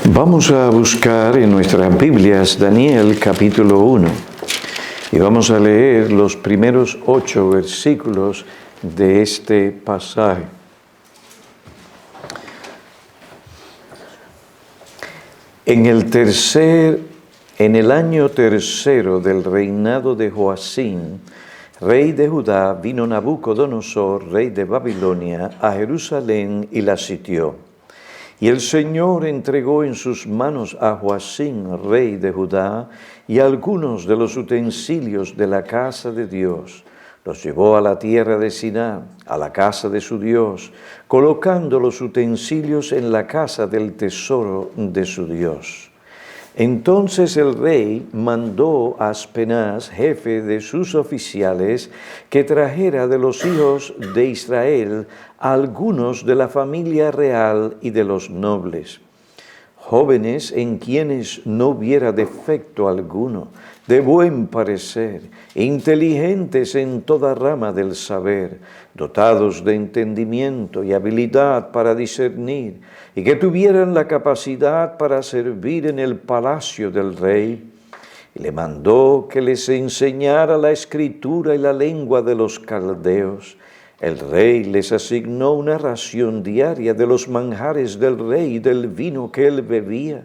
Vamos a buscar en nuestras Biblias Daniel capítulo 1 y vamos a leer los primeros 8 versículos de este pasaje. En el año tercero del reinado de Joacim, rey de Judá, vino Nabucodonosor, rey de Babilonia, a Jerusalén y la sitió. Y el Señor entregó en sus manos a Joacim, rey de Judá, y algunos de los utensilios de la casa de Dios. Los llevó a la tierra de Siná, a la casa de su Dios, colocando los utensilios en la casa del tesoro de su Dios. Entonces el rey mandó a Aspenaz, jefe de sus oficiales, que trajera de los hijos de Israel a algunos de la familia real y de los nobles, jóvenes en quienes no hubiera defecto alguno, de buen parecer, inteligentes en toda rama del saber, dotados de entendimiento y habilidad para discernir, y que tuvieran la capacidad para servir en el palacio del rey. Y le mandó que les enseñara la escritura y la lengua de los caldeos. El rey les asignó una ración diaria de los manjares del rey y del vino que él bebía,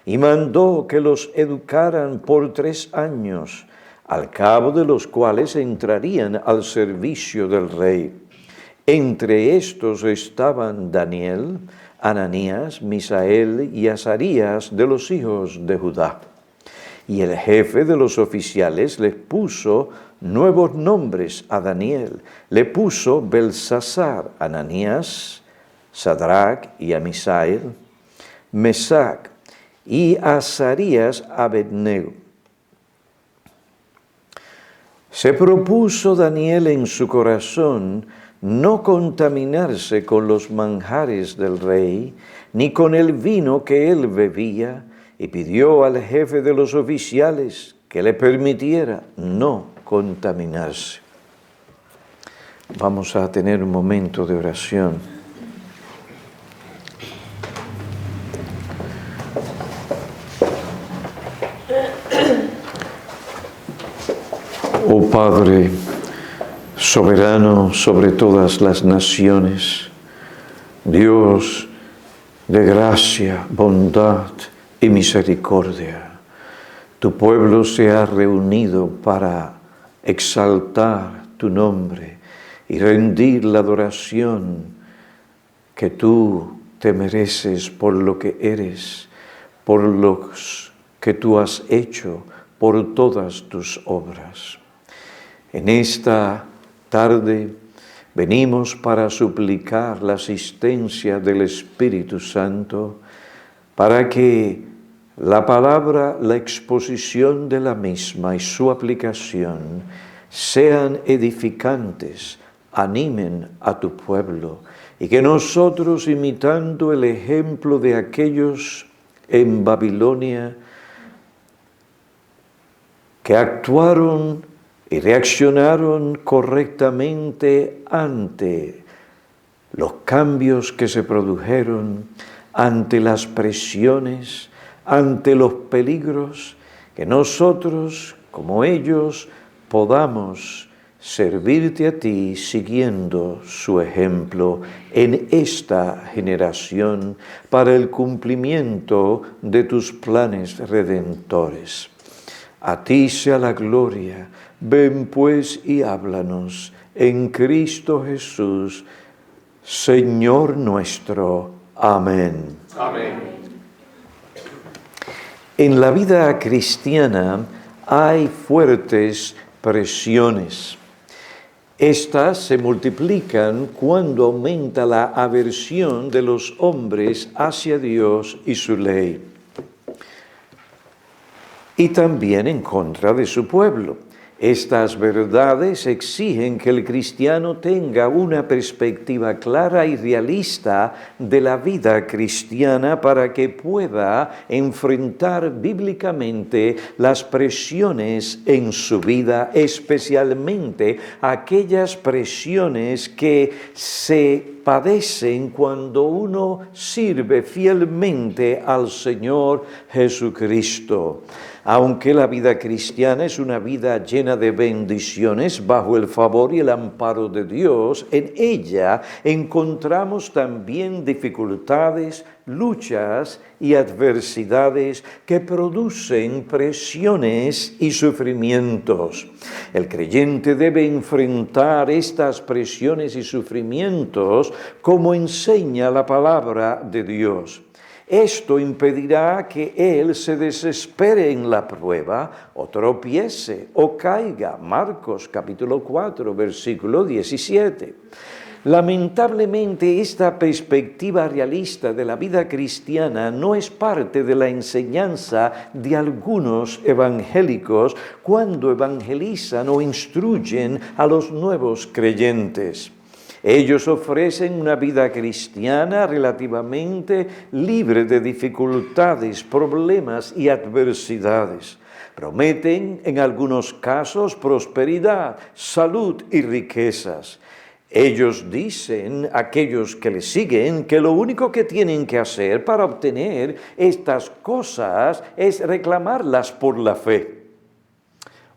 y mandó que los educaran por 3 años, al cabo de los cuales entrarían al servicio del rey. Entre estos estaban Daniel, Ananías, Misael y Azarías de los hijos de Judá. Y el jefe de los oficiales les puso nuevos nombres a Daniel. Le puso Belsasar, Ananías, Sadrach y a Misael, Mesac y Azarías a Abednego. Se propuso Daniel en su corazón no contaminarse con los manjares del rey, ni con el vino que él bebía, y pidió al jefe de los oficiales que le permitiera no contaminarse. Vamos a tener un momento de oración. Oh Padre, soberano sobre todas las naciones, Dios de gracia, bondad y misericordia, tu pueblo se ha reunido para exaltar tu nombre y rendir la adoración que tú te mereces por lo que eres, por lo que tú has hecho, por todas tus obras. En esta tarde venimos para suplicar la asistencia del Espíritu Santo para que la palabra, la exposición de la misma y su aplicación sean edificantes, animen a tu pueblo y que nosotros, imitando el ejemplo de aquellos en Babilonia que actuaron y reaccionaron correctamente ante los cambios que se produjeron, ante las presiones, ante los peligros, que nosotros, como ellos, podamos servirte a ti siguiendo su ejemplo en esta generación para el cumplimiento de tus planes redentores. A ti sea la gloria. Ven pues y háblanos en Cristo Jesús, Señor nuestro. Amén. Amén. En la vida cristiana hay fuertes presiones. Estas se multiplican cuando aumenta la aversión de los hombres hacia Dios y su ley, y también en contra de su pueblo. Estas verdades exigen que el cristiano tenga una perspectiva clara y realista de la vida cristiana para que pueda enfrentar bíblicamente las presiones en su vida, especialmente aquellas presiones que se padecen cuando uno sirve fielmente al Señor Jesucristo. Aunque la vida cristiana es una vida llena de bendiciones bajo el favor y el amparo de Dios, en ella encontramos también dificultades, luchas y adversidades que producen presiones y sufrimientos. El creyente debe enfrentar estas presiones y sufrimientos como enseña la palabra de Dios. Esto impedirá que él se desespere en la prueba o tropiece o caiga. Marcos capítulo 4, versículo 17. Lamentablemente, esta perspectiva realista de la vida cristiana no es parte de la enseñanza de algunos evangélicos cuando evangelizan o instruyen a los nuevos creyentes. Ellos ofrecen una vida cristiana relativamente libre de dificultades, problemas y adversidades. Prometen en algunos casos prosperidad, salud y riquezas. Ellos dicen, aquellos que les siguen, que lo único que tienen que hacer para obtener estas cosas es reclamarlas por la fe.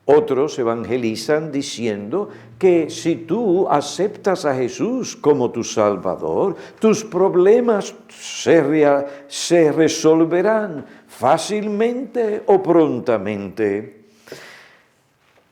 Otros evangelizan diciendo que si tú aceptas a Jesús como tu Salvador, tus problemas se resolverán fácilmente o prontamente.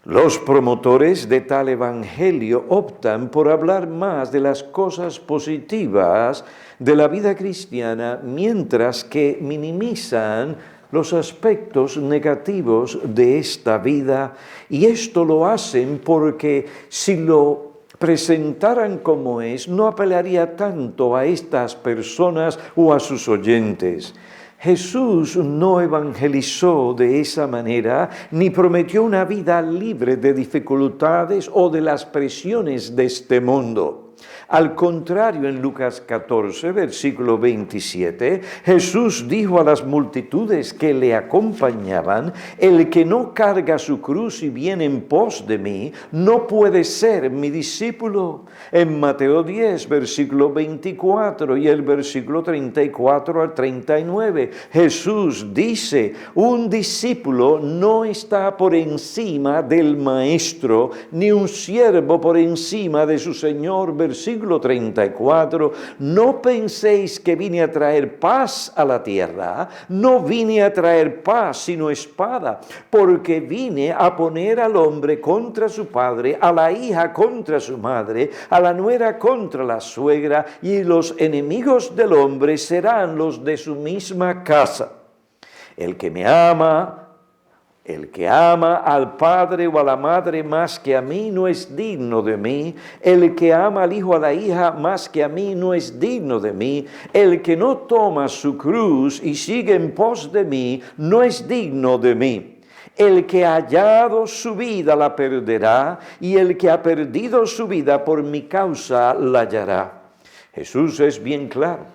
Los promotores de tal evangelio optan por hablar más de las cosas positivas de la vida cristiana, mientras que minimizan los aspectos negativos de esta vida, y esto lo hacen porque si lo presentaran como es, no apelaría tanto a estas personas o a sus oyentes. Jesús no evangelizó de esa manera, ni prometió una vida libre de dificultades o de las presiones de este mundo. Al contrario, en Lucas 14, versículo 27, Jesús dijo a las multitudes que le acompañaban: el que no carga su cruz y viene en pos de mí, no puede ser mi discípulo. En Mateo 10, versículo 24 y el versículo 34 al 39, Jesús dice: un discípulo no está por encima del maestro, ni un siervo por encima de su señor. Versículo 34, no penséis que vine a traer paz a la tierra, no vine a traer paz sino espada, porque vine a poner al hombre contra su padre, a la hija contra su madre, a la nuera contra la suegra, y los enemigos del hombre serán los de su misma casa. El que ama al padre o a la madre más que a mí no es digno de mí. El que ama al hijo o a la hija más que a mí no es digno de mí. El que no toma su cruz y sigue en pos de mí no es digno de mí. El que ha hallado su vida la perderá, y el que ha perdido su vida por mi causa la hallará. Jesús es bien claro.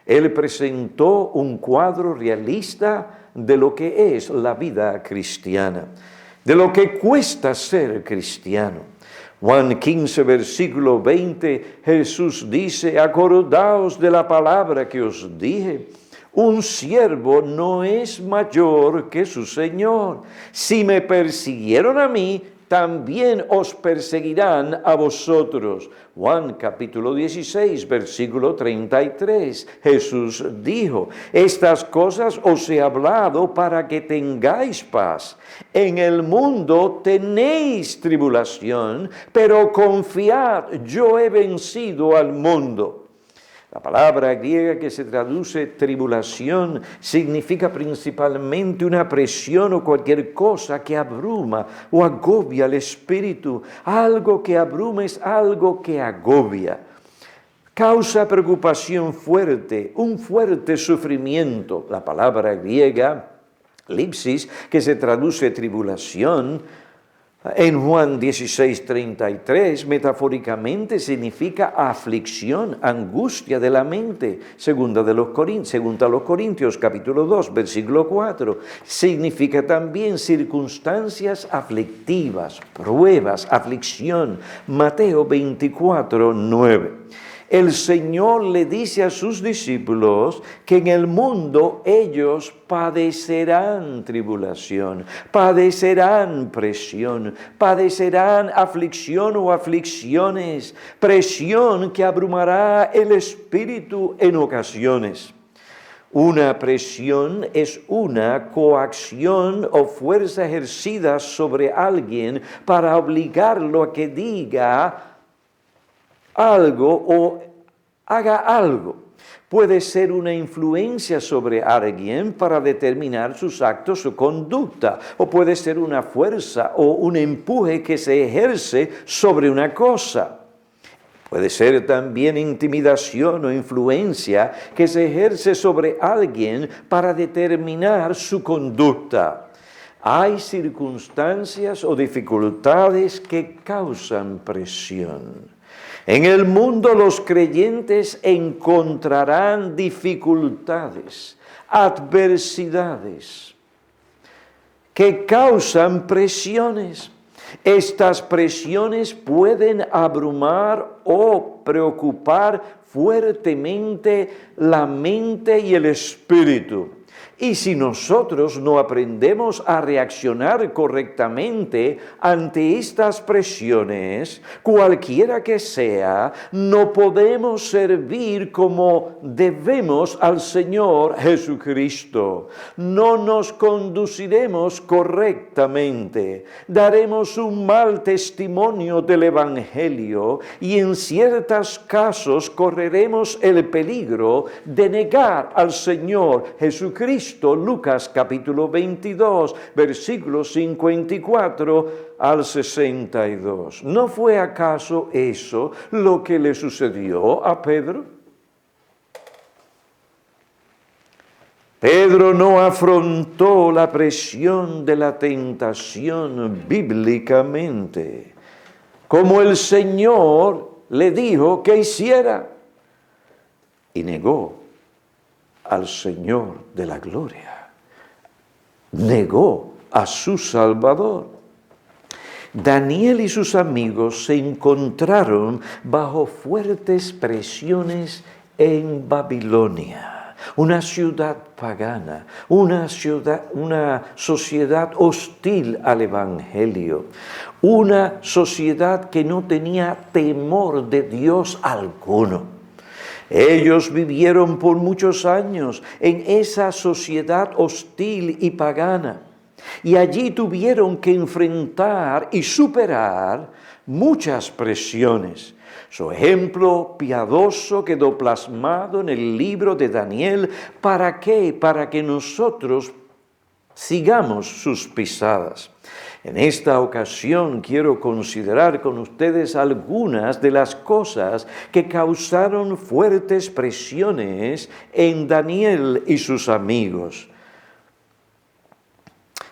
Él presentó un cuadro realista de lo que es la vida cristiana, de lo que cuesta ser cristiano. Juan 15, versículo 20, Jesús dice: acordaos de la palabra que os dije, un siervo no es mayor que su Señor. Si me persiguieron a mí, también os perseguirán a vosotros. Juan capítulo 16, versículo 33. Jesús dijo: estas cosas os he hablado para que tengáis paz. En el mundo tenéis tribulación, pero confiad, yo he vencido al mundo. La palabra griega que se traduce tribulación significa principalmente una presión o cualquier cosa que abruma o agobia al espíritu. Algo que abruma es algo que agobia. Causa preocupación fuerte, un fuerte sufrimiento. La palabra griega, lipsis, que se traduce tribulación, en Juan 16:33, metafóricamente significa aflicción, angustia de la mente. Segunda a los Corintios, capítulo 2, versículo 4. Significa también circunstancias aflictivas, pruebas, aflicción. Mateo 24:9. El Señor le dice a sus discípulos que en el mundo ellos padecerán tribulación, padecerán presión, padecerán aflicción o aflicciones, presión que abrumará el espíritu en ocasiones. Una presión es una coacción o fuerza ejercida sobre alguien para obligarlo a que diga algo o haga algo. Puede ser una influencia sobre alguien para determinar sus actos o conducta, o puede ser una fuerza o un empuje que se ejerce sobre una cosa. Puede ser también intimidación o influencia que se ejerce sobre alguien para determinar su conducta. Hay circunstancias o dificultades que causan presión. En el mundo los creyentes encontrarán dificultades, adversidades que causan presiones. Estas presiones pueden abrumar o preocupar fuertemente la mente y el espíritu. Y si nosotros no aprendemos a reaccionar correctamente ante estas presiones, cualquiera que sea, no podemos servir como debemos al Señor Jesucristo. No nos conduciremos correctamente, daremos un mal testimonio del Evangelio y en ciertos casos correremos el peligro de negar al Señor Jesucristo. Lucas capítulo 22, versículos 54 al 62. ¿No fue acaso eso lo que le sucedió a Pedro? Pedro no afrontó la presión de la tentación bíblicamente, como el Señor le dijo que hiciera, y negó al Señor de la gloria. Negó a su Salvador. Daniel y sus amigos se encontraron bajo fuertes presiones en Babilonia, una ciudad pagana, una sociedad hostil al Evangelio, una sociedad que no tenía temor de Dios alguno. Ellos vivieron por muchos años en esa sociedad hostil y pagana, y allí tuvieron que enfrentar y superar muchas presiones. Su ejemplo piadoso quedó plasmado en el libro de Daniel. ¿Para qué? Para que nosotros sigamos sus pisadas. En esta ocasión quiero considerar con ustedes algunas de las cosas que causaron fuertes presiones en Daniel y sus amigos.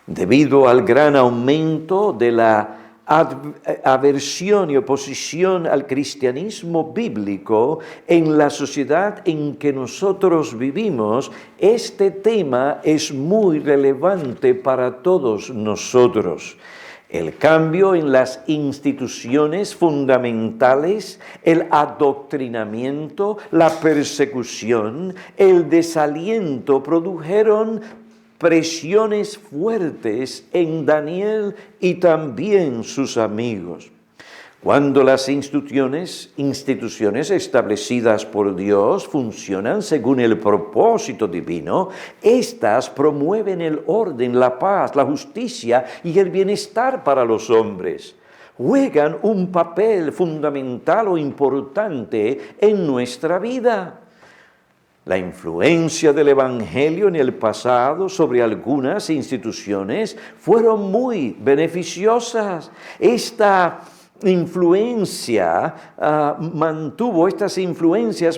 Debido al gran aumento de la aversión y oposición al cristianismo bíblico en la sociedad en que nosotros vivimos, este tema es muy relevante para todos nosotros. El cambio en las instituciones fundamentales, el adoctrinamiento, la persecución, el desaliento produjeron presiones fuertes en Daniel y también sus amigos. Cuando las instituciones establecidas por Dios funcionan según el propósito divino, éstas promueven el orden, la paz, la justicia y el bienestar para los hombres. Juegan un papel fundamental o importante en nuestra vida. La influencia del Evangelio en el pasado sobre algunas instituciones fueron muy beneficiosas. Estas influencias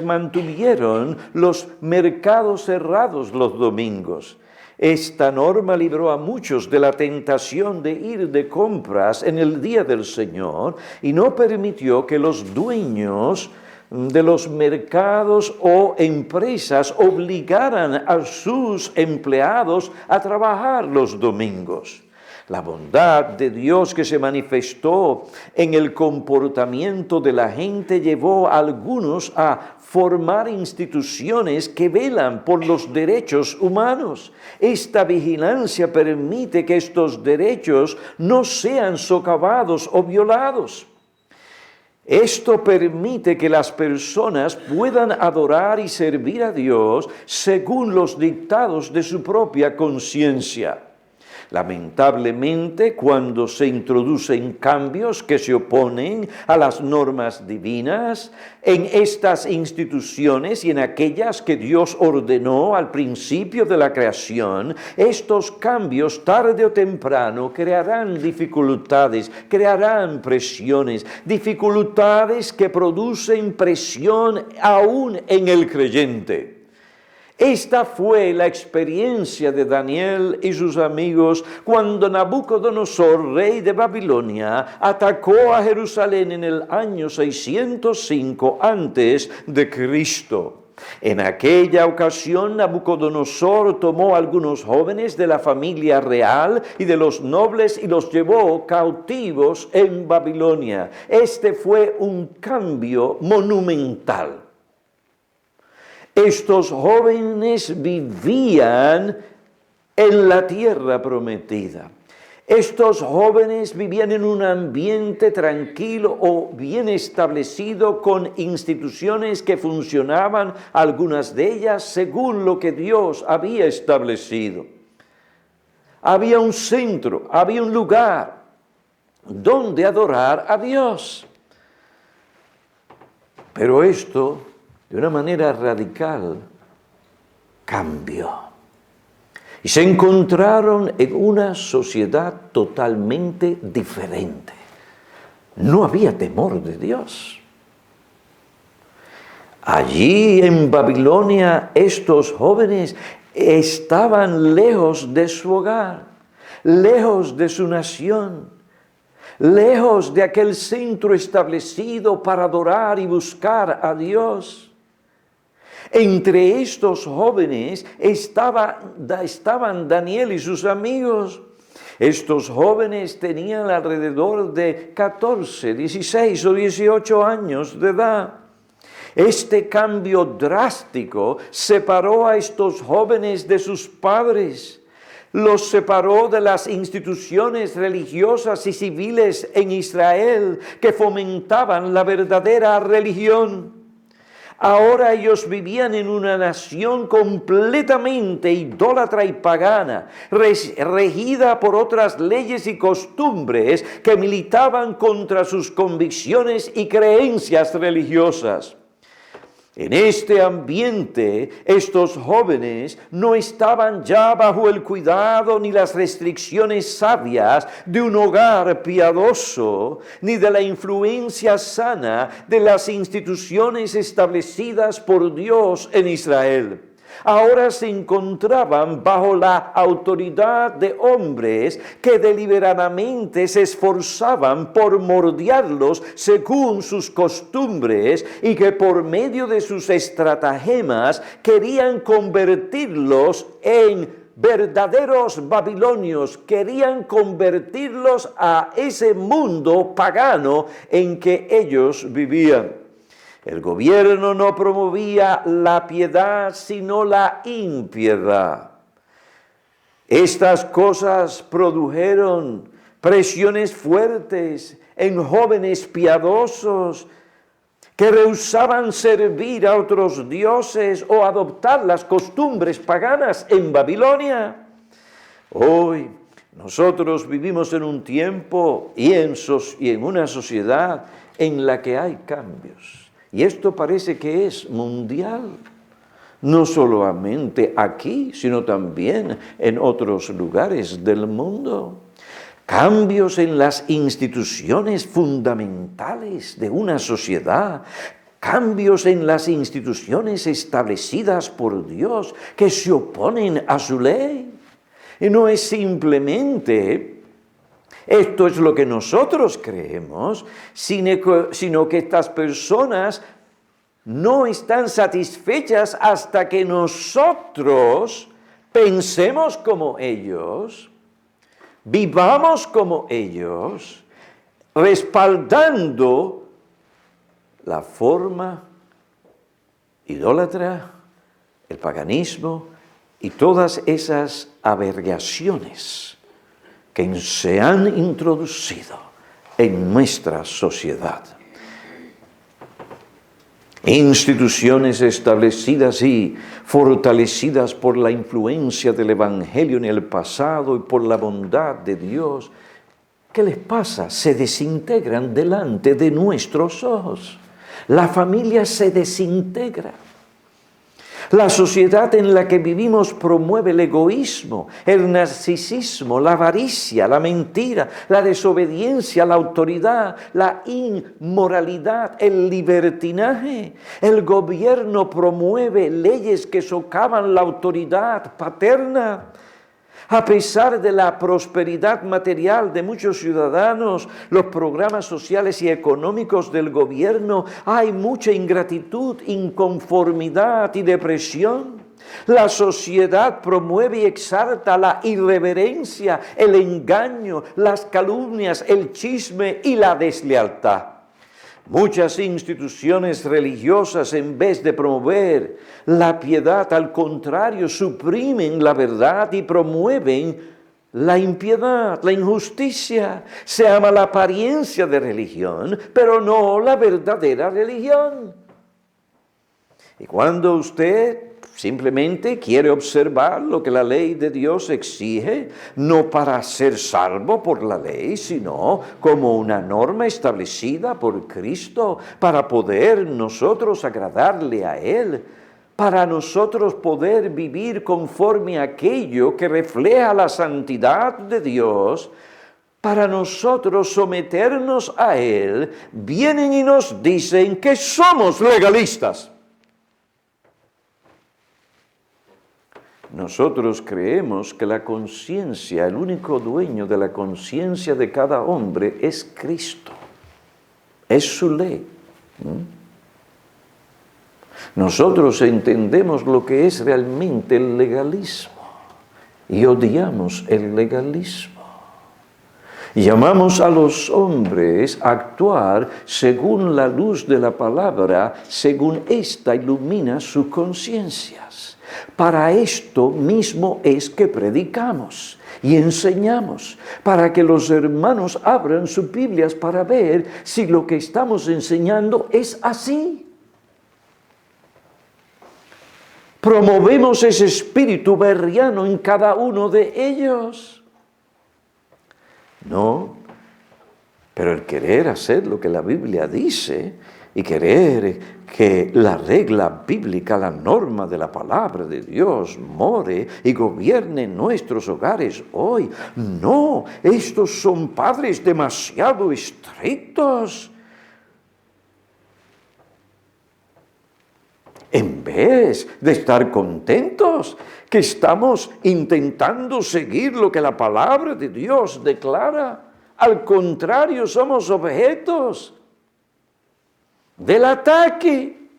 mantuvieron los mercados cerrados los domingos. Esta norma libró a muchos de la tentación de ir de compras en el día del Señor y no permitió que los dueños de los mercados o empresas obligaran a sus empleados a trabajar los domingos. La bondad de Dios que se manifestó en el comportamiento de la gente llevó a algunos a formar instituciones que velan por los derechos humanos. Esta vigilancia permite que estos derechos no sean socavados o violados. Esto permite que las personas puedan adorar y servir a Dios según los dictados de su propia conciencia. Lamentablemente, cuando se introducen cambios que se oponen a las normas divinas en estas instituciones y en aquellas que Dios ordenó al principio de la creación, estos cambios tarde o temprano crearán dificultades, crearán presiones, dificultades que producen presión aún en el creyente. Esta fue la experiencia de Daniel y sus amigos cuando Nabucodonosor, rey de Babilonia, atacó a Jerusalén en el año 605 a.C. En aquella ocasión, Nabucodonosor tomó a algunos jóvenes de la familia real y de los nobles y los llevó cautivos en Babilonia. Este fue un cambio monumental. Estos jóvenes vivían en la tierra prometida. Estos jóvenes vivían en un ambiente tranquilo o bien establecido con instituciones que funcionaban, algunas de ellas según lo que Dios había establecido. Había un centro, había un lugar donde adorar a Dios. Pero esto, de una manera radical, cambió. Y se encontraron en una sociedad totalmente diferente. No había temor de Dios. Allí en Babilonia, estos jóvenes estaban lejos de su hogar, lejos de su nación, lejos de aquel centro establecido para adorar y buscar a Dios. Entre estos jóvenes estaban Daniel y sus amigos. Estos jóvenes tenían alrededor de 14, 16 o 18 años de edad. Este cambio drástico separó a estos jóvenes de sus padres. Los separó de las instituciones religiosas y civiles en Israel que fomentaban la verdadera religión. Ahora ellos vivían en una nación completamente idólatra y pagana, regida por otras leyes y costumbres que militaban contra sus convicciones y creencias religiosas. En este ambiente, estos jóvenes no estaban ya bajo el cuidado ni las restricciones sabias de un hogar piadoso, ni de la influencia sana de las instituciones establecidas por Dios en Israel. Ahora se encontraban bajo la autoridad de hombres que deliberadamente se esforzaban por moldearlos según sus costumbres y que por medio de sus estratagemas querían convertirlos en verdaderos babilonios, querían convertirlos a ese mundo pagano en que ellos vivían. El gobierno no promovía la piedad, sino la impiedad. Estas cosas produjeron presiones fuertes en jóvenes piadosos que rehusaban servir a otros dioses o adoptar las costumbres paganas en Babilonia. Hoy nosotros vivimos en un tiempo y en una sociedad en la que hay cambios. Y esto parece que es mundial, no solamente aquí, sino también en otros lugares del mundo. Cambios en las instituciones fundamentales de una sociedad, cambios en las instituciones establecidas por Dios que se oponen a su ley. Y no es simplemente esto es lo que nosotros creemos, sino que estas personas no están satisfechas hasta que nosotros pensemos como ellos. vivamos como ellos, respaldando la forma idólatra, el paganismo y todas esas aberraciones que se han introducido en nuestra sociedad. Instituciones establecidas y fortalecidas por la influencia del Evangelio en el pasado y por la bondad de Dios, ¿qué les pasa? Se desintegran delante de nuestros ojos. La familia se desintegra. La sociedad en la que vivimos promueve el egoísmo, el narcisismo, la avaricia, la mentira, la desobediencia a la autoridad, la inmoralidad, el libertinaje. El gobierno promueve leyes que socavan la autoridad paterna. A pesar de la prosperidad material de muchos ciudadanos, los programas sociales y económicos del gobierno, hay mucha ingratitud, inconformidad y depresión. La sociedad promueve y exalta la irreverencia, el engaño, las calumnias, el chisme y la deslealtad. Muchas instituciones religiosas, en vez de promover la piedad, al contrario, suprimen la verdad y promueven la impiedad, la injusticia. Se ama la apariencia de religión, pero no la verdadera religión. Y cuando usted simplemente quiere observar lo que la ley de Dios exige, no para ser salvo por la ley, sino como una norma establecida por Cristo para poder nosotros agradarle a Él, para nosotros poder vivir conforme a aquello que refleja la santidad de Dios, para nosotros someternos a Él, vienen y nos dicen que somos legalistas. Nosotros creemos que la conciencia, el único dueño de la conciencia de cada hombre es Cristo, es su ley. Nosotros entendemos lo que es realmente el legalismo y odiamos el legalismo. Llamamos a los hombres a actuar según la luz de la palabra, según ésta ilumina sus conciencias. Para esto mismo es que predicamos y enseñamos, para que los hermanos abran sus Biblias para ver si lo que estamos enseñando es así. Promovemos ese espíritu berriano en cada uno de ellos. No, pero el querer hacer lo que la Biblia dice y querer que la regla bíblica, la norma de la palabra de Dios more y gobierne nuestros hogares hoy. No, estos son padres demasiado estrictos. En vez de estar contentos que estamos intentando seguir lo que la palabra de Dios declara, al contrario, somos objetos del ataque.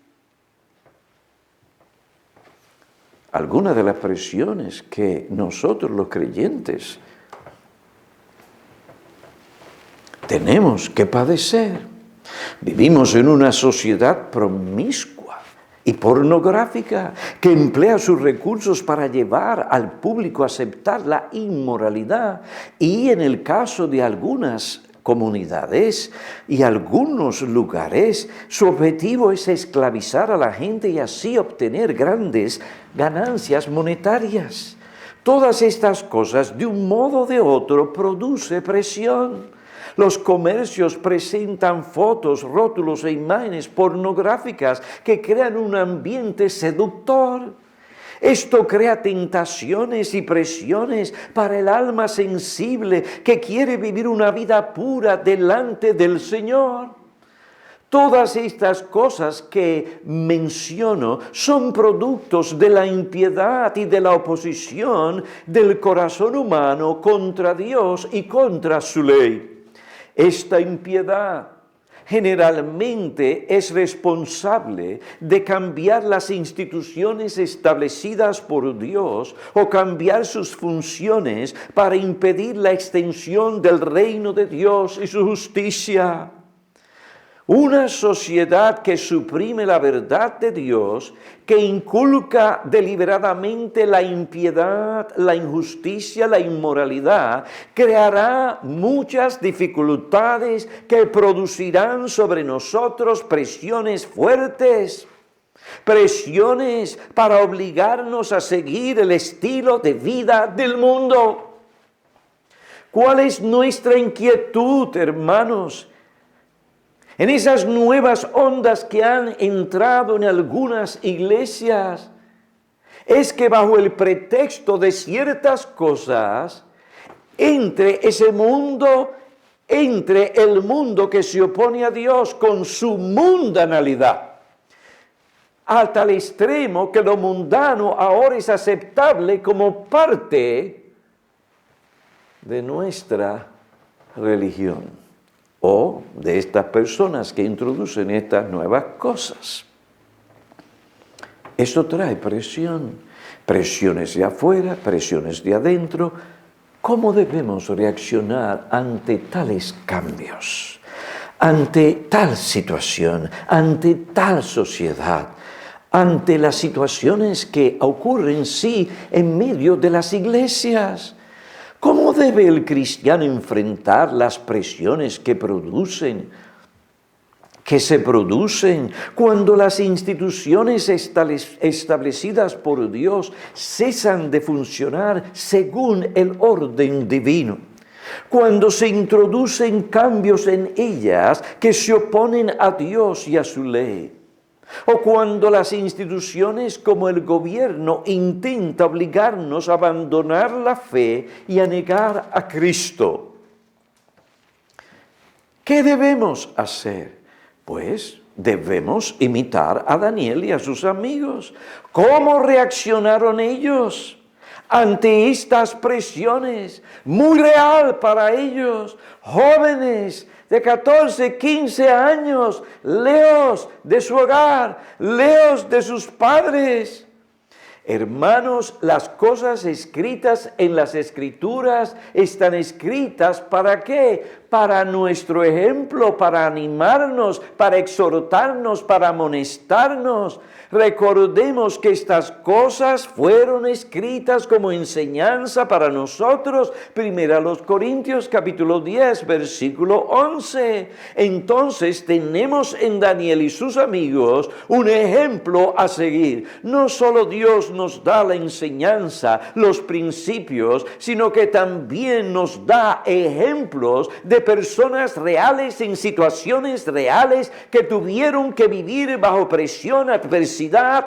Algunas de las presiones que nosotros los creyentes tenemos que padecer. Vivimos en una sociedad promiscua y pornográfica que emplea sus recursos para llevar al público a aceptar la inmoralidad y, en el caso de algunas comunidades y algunos lugares, su objetivo es esclavizar a la gente y así obtener grandes ganancias monetarias. Todas estas cosas, de un modo o de otro, produce presión. Los comercios presentan fotos, rótulos e imágenes pornográficas que crean un ambiente seductor. Esto crea tentaciones y presiones para el alma sensible que quiere vivir una vida pura delante del Señor. Todas estas cosas que menciono son productos de la impiedad y de la oposición del corazón humano contra Dios y contra su ley. Esta impiedad, generalmente es responsable de cambiar las instituciones establecidas por Dios o cambiar sus funciones para impedir la extensión del reino de Dios y su justicia. Una sociedad que suprime la verdad de Dios, que inculca deliberadamente la impiedad, la injusticia, la inmoralidad, creará muchas dificultades que producirán sobre nosotros presiones fuertes, presiones para obligarnos a seguir el estilo de vida del mundo. ¿Cuál es nuestra inquietud, hermanos? En esas nuevas ondas que han entrado en algunas iglesias, es que bajo el pretexto de ciertas cosas, entre el mundo que se opone a Dios con su mundanalidad, a tal extremo que lo mundano ahora es aceptable como parte de nuestra religión. O de estas personas que introducen estas nuevas cosas. Esto trae presión, presiones de afuera, presiones de adentro. ¿Cómo debemos reaccionar ante tales cambios? Ante tal situación, ante tal sociedad, ante las situaciones que ocurren, sí, en medio de las iglesias. ¿Cómo debe el cristiano enfrentar las presiones que se producen cuando las instituciones establecidas por Dios cesan de funcionar según el orden divino? Cuando se introducen cambios en ellas que se oponen a Dios y a su ley. O cuando las instituciones como el gobierno intenta obligarnos a abandonar la fe y a negar a Cristo. ¿Qué debemos hacer? Pues debemos imitar a Daniel y a sus amigos. ¿Cómo reaccionaron ellos ante estas presiones? Muy real para ellos, jóvenes de 14, 15 años, lejos de su hogar, lejos de sus padres. Hermanos, las cosas escritas en las Escrituras están escritas ¿para qué? Para nuestro ejemplo, para animarnos, para exhortarnos, para amonestarnos. Recordemos que estas cosas fueron escritas como enseñanza para nosotros. 1 Corintios capítulo 10, versículo 11. Entonces tenemos en Daniel y sus amigos un ejemplo a seguir. No solo Dios nos da la enseñanza, los principios, sino que también nos da ejemplos de personas reales en situaciones reales que tuvieron que vivir bajo presión, adversidad,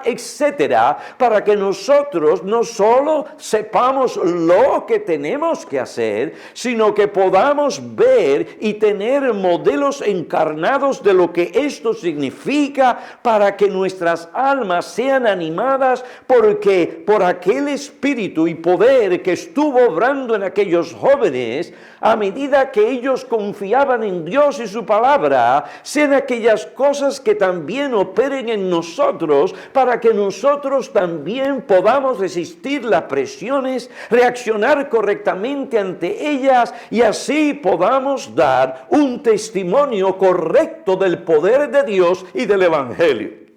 etcétera, para que nosotros no solo sepamos lo que tenemos que hacer, sino que podamos ver y tener modelos encarnados de lo que esto significa para que nuestras almas sean animadas porque por aquel espíritu y poder que estuvo obrando en aquellos jóvenes, a medida que ellos confiaban en Dios y su palabra, sean aquellas cosas que también operen en nosotros para que nosotros también podamos resistir las presiones, reaccionar correctamente ante ellas y así podamos dar un testimonio correcto del poder de Dios y del Evangelio.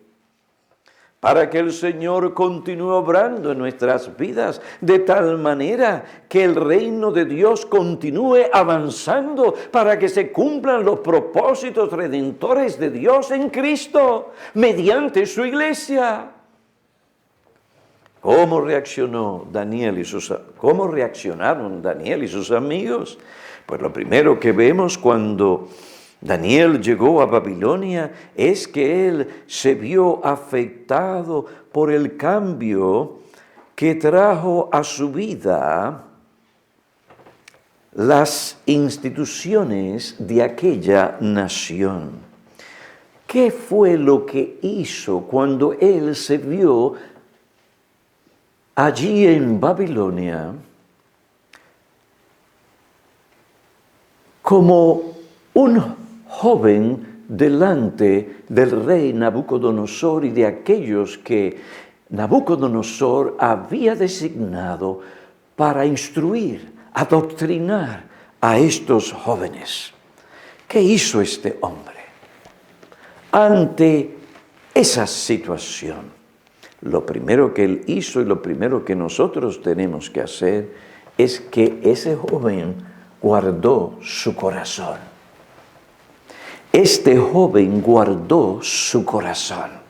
Para que el Señor continúe obrando en nuestras vidas de tal manera que el reino de Dios continúe avanzando para que se cumplan los propósitos redentores de Dios en Cristo mediante su iglesia. ¿Cómo reaccionaron Daniel y sus amigos? Pues lo primero que vemos cuando Daniel llegó a Babilonia es que él se vio afectado por el cambio que trajo a su vida las instituciones de aquella nación. ¿Qué fue lo que hizo cuando él se vio allí en Babilonia como un joven delante del rey Nabucodonosor y de aquellos que Nabucodonosor había designado para instruir, adoctrinar a estos jóvenes. ¿Qué hizo este hombre? Ante esa situación, lo primero que él hizo y lo primero que nosotros tenemos que hacer es que ese joven guardó su corazón. Este joven guardó su corazón.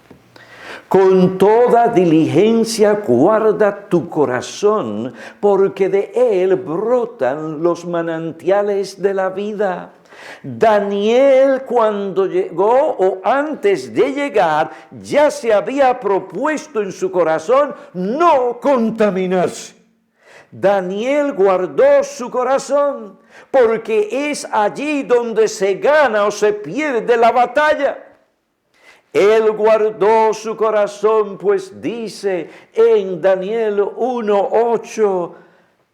Con toda diligencia guarda tu corazón, porque de él brotan los manantiales de la vida. Daniel, cuando llegó o antes de llegar, ya se había propuesto en su corazón no contaminarse. Daniel guardó su corazón, porque es allí donde se gana o se pierde la batalla. Él guardó su corazón, pues dice en Daniel 1:8,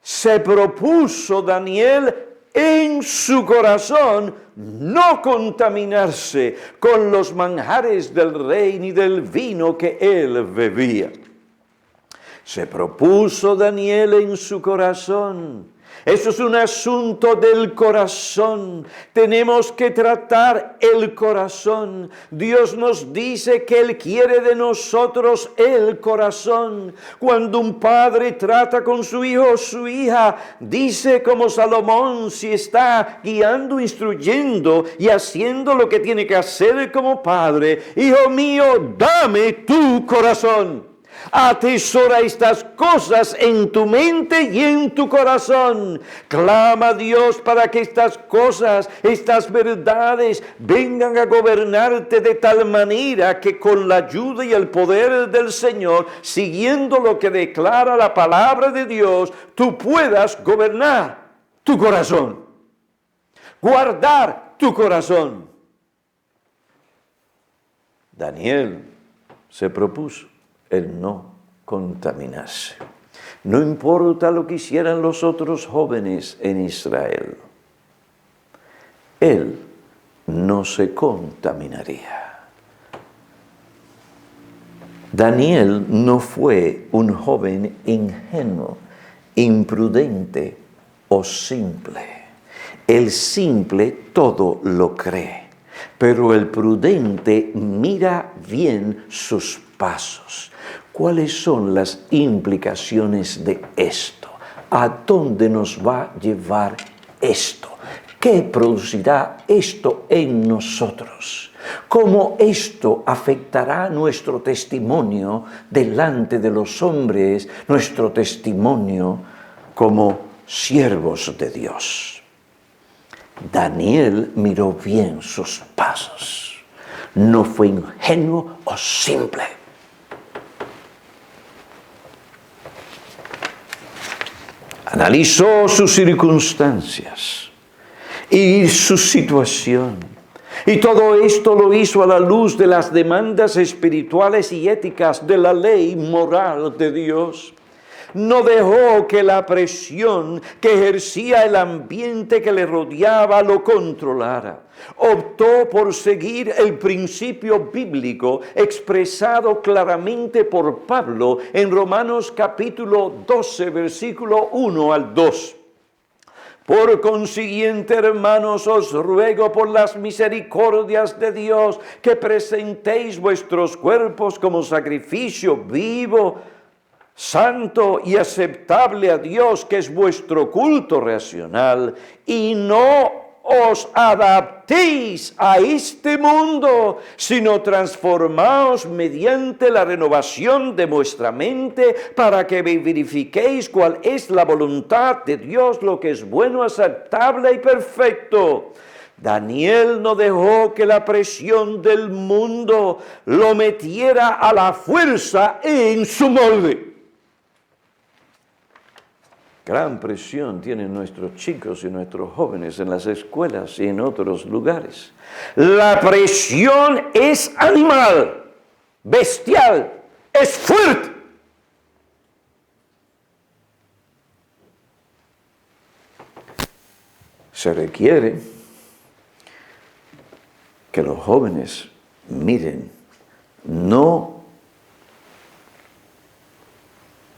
se propuso Daniel en su corazón no contaminarse con los manjares del rey ni del vino que él bebía. Se propuso Daniel en su corazón. Eso es un asunto del corazón. Tenemos que tratar el corazón. Dios nos dice que Él quiere de nosotros el corazón. Cuando un padre trata con su hijo o su hija, dice como Salomón, si está guiando, instruyendo y haciendo lo que tiene que hacer como padre: hijo mío, dame tu corazón. Atesora estas cosas en tu mente y en tu corazón. Clama a Dios para que estas cosas, estas verdades, vengan a gobernarte de tal manera que con la ayuda y el poder del Señor, siguiendo lo que declara la palabra de Dios, tú puedas gobernar tu corazón, guardar tu corazón. Daniel se propuso el no contaminarse. No importa lo que hicieran los otros jóvenes en Israel, él no se contaminaría. Daniel no fue un joven ingenuo, imprudente o simple. El simple todo lo cree, pero el prudente mira bien sus pasos. ¿Cuáles son las implicaciones de esto? ¿A dónde nos va a llevar esto? ¿Qué producirá esto en nosotros? ¿Cómo esto afectará nuestro testimonio delante de los hombres, nuestro testimonio como siervos de Dios? Daniel miró bien sus pasos. No fue ingenuo o simple. Analizó sus circunstancias y su situación. Y todo esto lo hizo a la luz de las demandas espirituales y éticas de la ley moral de Dios. No dejó que la presión que ejercía el ambiente que le rodeaba lo controlara. Optó por seguir el principio bíblico expresado claramente por Pablo en Romanos capítulo 12, versículo 1 al 2. Por consiguiente, hermanos, os ruego por las misericordias de Dios que presentéis vuestros cuerpos como sacrificio vivo, santo y aceptable a Dios, que es vuestro culto racional, y no os adaptéis a este mundo, sino transformaos mediante la renovación de vuestra mente, para que verifiquéis cuál es la voluntad de Dios, lo que es bueno, aceptable y perfecto. Daniel no dejó que la presión del mundo lo metiera a la fuerza en su molde. Gran presión tienen nuestros chicos y nuestros jóvenes en las escuelas y en otros lugares. La presión es animal, bestial, es fuerte. Se requiere que los jóvenes miren no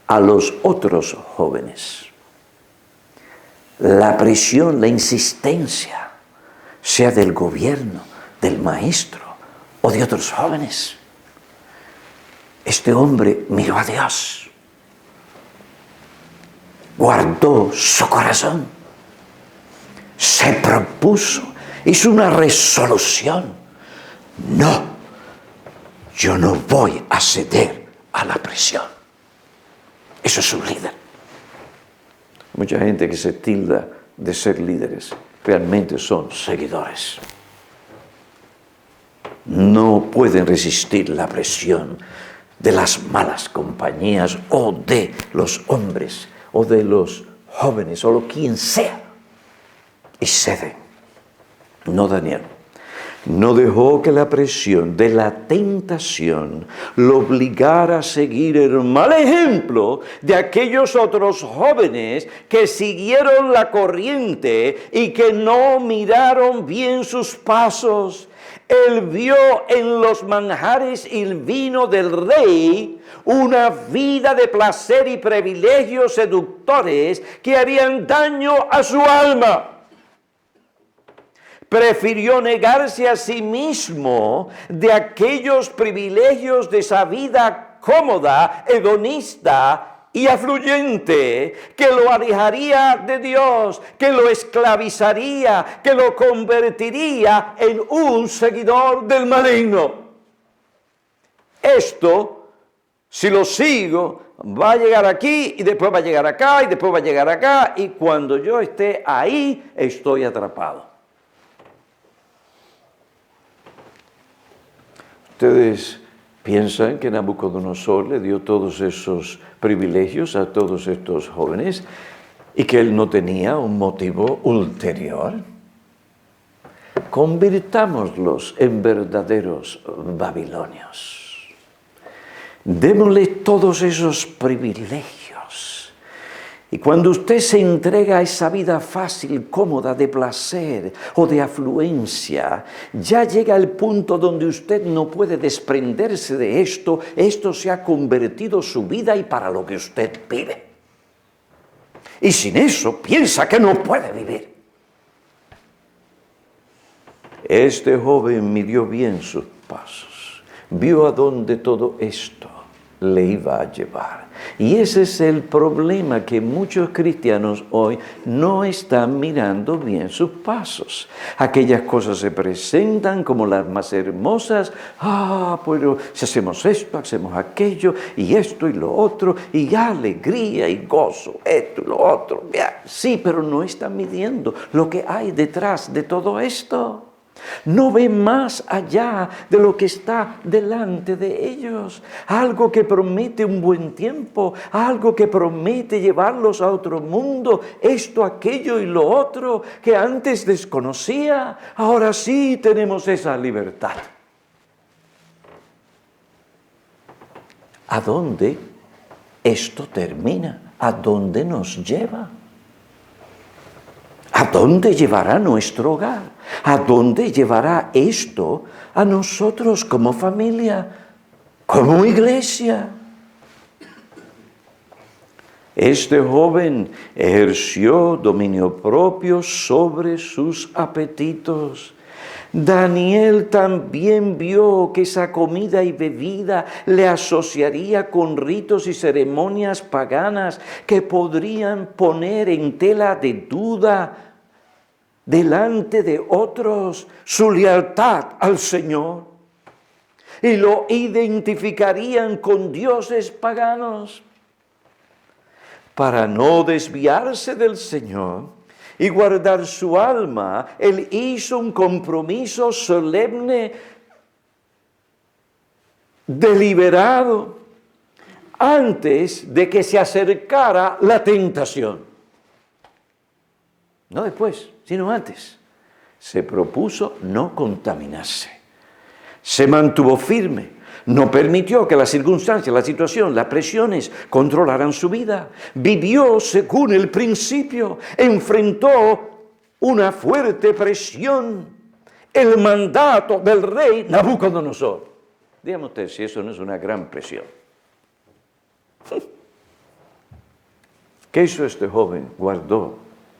a los otros jóvenes. La presión, la insistencia, sea del gobierno, del maestro o de otros jóvenes. Este hombre miró a Dios, guardó su corazón, se propuso, hizo una resolución. No, yo no voy a ceder a la presión. Eso es un líder. Mucha gente que se tilda de ser líderes realmente son seguidores. No pueden resistir la presión de las malas compañías o de los hombres o de los jóvenes o lo quien sea. Y ceden. No Daniel. No dejó que la presión de la tentación lo obligara a seguir el mal ejemplo de aquellos otros jóvenes que siguieron la corriente y que no miraron bien sus pasos. Él vio en los manjares y el vino del rey una vida de placer y privilegios seductores que harían daño a su alma. Prefirió negarse a sí mismo de aquellos privilegios de esa vida cómoda, hedonista y afluyente, que lo alejaría de Dios, que lo esclavizaría, que lo convertiría en un seguidor del maligno. Esto, si lo sigo, va a llegar aquí y después va a llegar acá y después va a llegar acá, y cuando yo esté ahí, estoy atrapado. ¿Ustedes piensan que Nabucodonosor le dio todos esos privilegios a todos estos jóvenes y que él no tenía un motivo ulterior? Convirtámoslos en verdaderos babilonios. Démosle todos esos privilegios. Y cuando usted se entrega a esa vida fácil, cómoda, de placer o de afluencia, ya llega el punto donde usted no puede desprenderse de esto. Esto se ha convertido su vida y para lo que usted vive. Y sin eso piensa que no puede vivir. Este joven midió bien sus pasos, vio a dónde todo esto le iba a llevar. Y ese es el problema, que muchos cristianos hoy no están mirando bien sus pasos. Aquellas cosas se presentan como las más hermosas. Pero si hacemos esto, hacemos aquello, y esto y lo otro, y alegría y gozo, esto y lo otro. Sí, pero no están midiendo lo que hay detrás de todo esto. No ven más allá de lo que está delante de ellos. Algo que promete un buen tiempo, algo que promete llevarlos a otro mundo, esto, aquello y lo otro que antes desconocía. Ahora sí tenemos esa libertad. ¿A dónde esto termina? ¿A dónde nos lleva? ¿A dónde llevará nuestro hogar? ¿A dónde llevará esto a nosotros como familia, como iglesia? Este joven ejerció dominio propio sobre sus apetitos. Daniel también vio que esa comida y bebida le asociaría con ritos y ceremonias paganas que podrían poner en tela de duda delante de otros su lealtad al Señor, y lo identificarían con dioses paganos. Para no desviarse del Señor y guardar su alma, él hizo un compromiso solemne, deliberado, antes de que se acercara la tentación. No después, sino antes. Se propuso no contaminarse. Se mantuvo firme. No permitió que las circunstancias, la situación, las presiones controlaran su vida. Vivió según el principio. Enfrentó una fuerte presión el mandato del rey Nabucodonosor. Dígame usted si eso no es una gran presión. ¿Qué hizo este joven? Guardó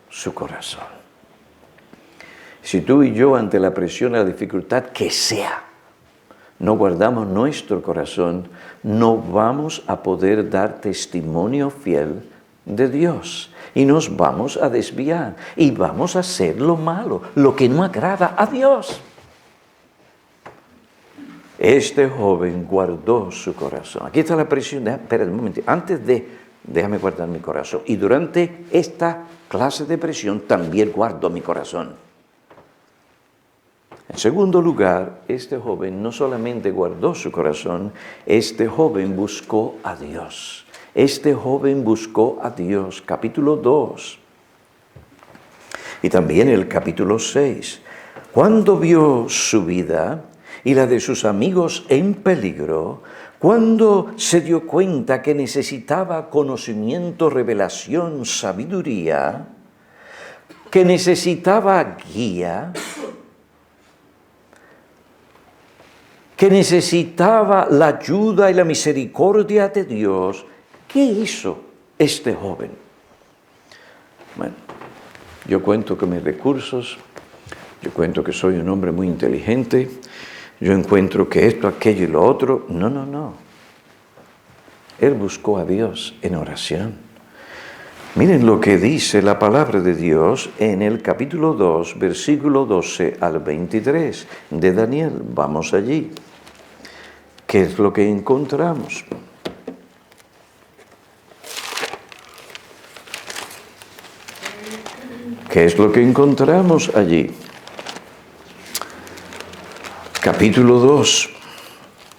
su corazón. Si tú y yo, ante la presión y la dificultad que sea, no guardamos nuestro corazón, no vamos a poder dar testimonio fiel de Dios. Y nos vamos a desviar y vamos a hacer lo malo, lo que no agrada a Dios. Este joven guardó su corazón. Aquí está la presión. Espera un momento. Déjame guardar mi corazón. Y durante esta clase de presión también guardo mi corazón. En segundo lugar, este joven no solamente guardó su corazón, este joven buscó a Dios. Este joven buscó a Dios. Capítulo 2. Y también el capítulo 6. Cuando vio su vida y la de sus amigos en peligro, cuando se dio cuenta que necesitaba conocimiento, revelación, sabiduría, que necesitaba guía, que necesitaba la ayuda y la misericordia de Dios, ¿qué hizo este joven? Bueno, yo cuento con mis recursos, yo cuento que soy un hombre muy inteligente, yo encuentro que esto, aquello y lo otro. No. Él buscó a Dios en oración. Miren lo que dice la palabra de Dios en el capítulo 2, versículo 12 al 23 de Daniel. Vamos allí. ¿Qué es lo que encontramos? ¿Qué es lo que encontramos allí? Capítulo 2,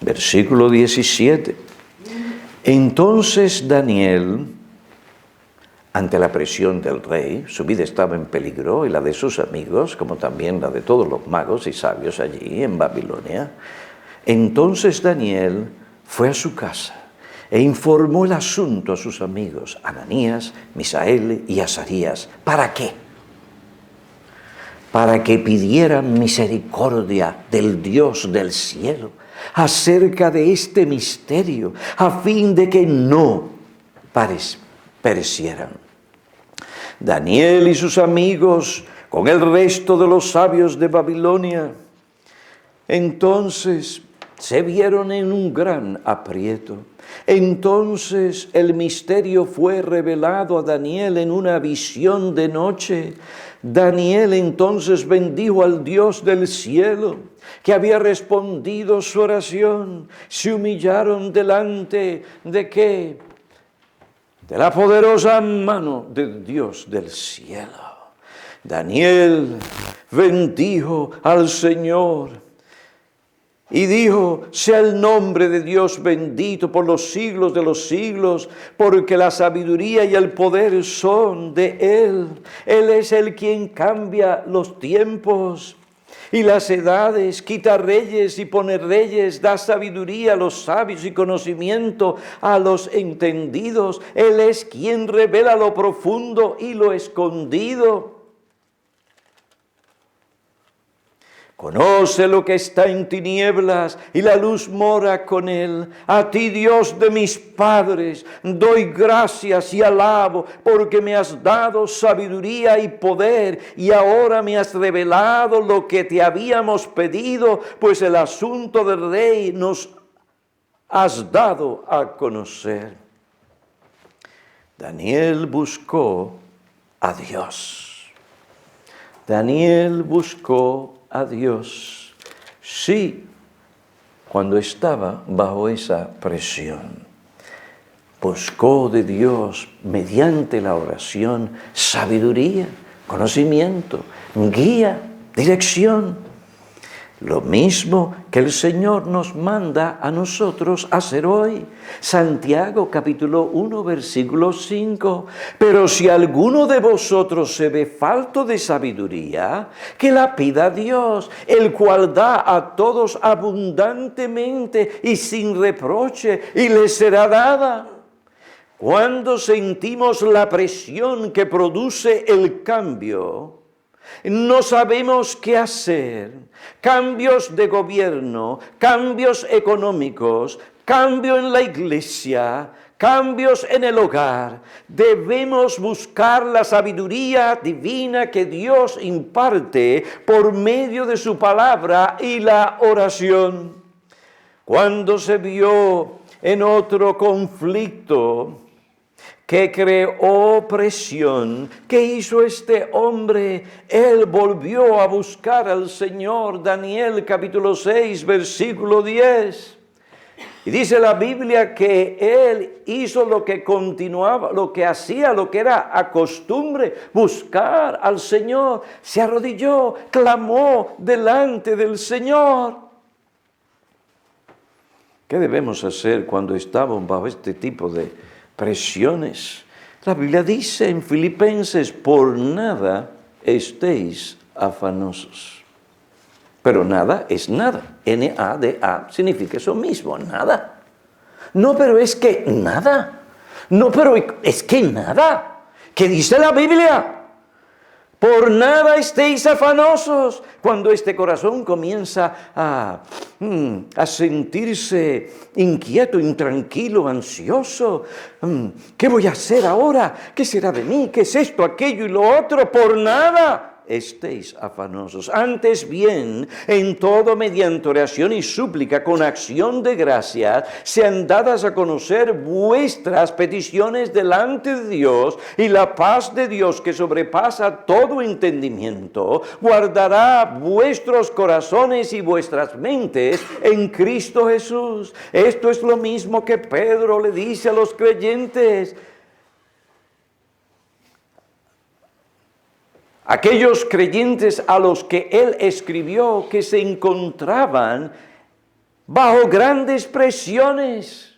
versículo 17. Entonces Daniel, ante la presión del rey, su vida estaba en peligro y la de sus amigos, como también la de todos los magos y sabios allí en Babilonia. Entonces Daniel fue a su casa e informó el asunto a sus amigos, Ananías, Misael y Azarías. ¿Para qué? Para que pidieran misericordia del Dios del cielo acerca de este misterio, a fin de que no perecieran. Daniel y sus amigos, con el resto de los sabios de Babilonia, entonces se vieron en un gran aprieto. Entonces el misterio fue revelado a Daniel en una visión de noche. Daniel entonces bendijo al Dios del cielo, que había respondido su oración. Se humillaron delante de ¿qué? De la poderosa mano de Dios del cielo. Daniel bendijo al Señor y dijo: sea el nombre de Dios bendito por los siglos de los siglos, porque la sabiduría y el poder son de Él. Él es el quien cambia los tiempos y las edades, quita reyes y pone reyes, da sabiduría a los sabios y conocimiento a los entendidos. Él es quien revela lo profundo y lo escondido. Conoce lo que está en tinieblas y la luz mora con él. A ti, Dios de mis padres, doy gracias y alabo, porque me has dado sabiduría y poder, y ahora me has revelado lo que te habíamos pedido, pues el asunto del rey nos has dado a conocer. Daniel buscó a Dios. Daniel buscó a Dios, sí, cuando estaba bajo esa presión. Buscó de Dios, mediante la oración, sabiduría, conocimiento, guía, dirección. Lo mismo que el Señor nos manda a nosotros hacer hoy. Santiago capítulo 1 versículo 5. Pero si alguno de vosotros se ve falto de sabiduría, que la pida a Dios, el cual da a todos abundantemente y sin reproche, y le será dada. Cuando sentimos la presión que produce el cambio, no sabemos qué hacer. Cambios de gobierno, cambios económicos, cambio en la iglesia, cambios en el hogar. Debemos buscar la sabiduría divina que Dios imparte por medio de su palabra y la oración. Cuando se vio en otro conflicto que creó presión, ¿qué hizo este hombre? Él volvió a buscar al Señor. Daniel capítulo 6, versículo 10. Y dice la Biblia que él hizo lo que continuaba, lo que hacía, lo que era a costumbre, buscar al Señor. Se arrodilló, clamó delante del Señor. ¿Qué debemos hacer cuando estamos bajo este tipo de presiones? La Biblia dice en Filipenses, por nada estéis afanosos. Pero nada es nada. N-A-D-A significa eso mismo, nada. No, pero es que nada. No, pero es que nada. ¿Qué dice la Biblia? Por nada estéis afanosos. Cuando este corazón comienza a sentirse inquieto, intranquilo, ansioso. ¿Qué voy a hacer ahora? ¿Qué será de mí? ¿Qué es esto, aquello y lo otro? Por nada estéis afanosos. Antes bien, en todo mediante oración y súplica con acción de gracias, sean dadas a conocer vuestras peticiones delante de Dios, y la paz de Dios que sobrepasa todo entendimiento, guardará vuestros corazones y vuestras mentes en Cristo Jesús. Esto es lo mismo que Pedro le dice a los creyentes. Aquellos creyentes a los que él escribió, que se encontraban bajo grandes presiones.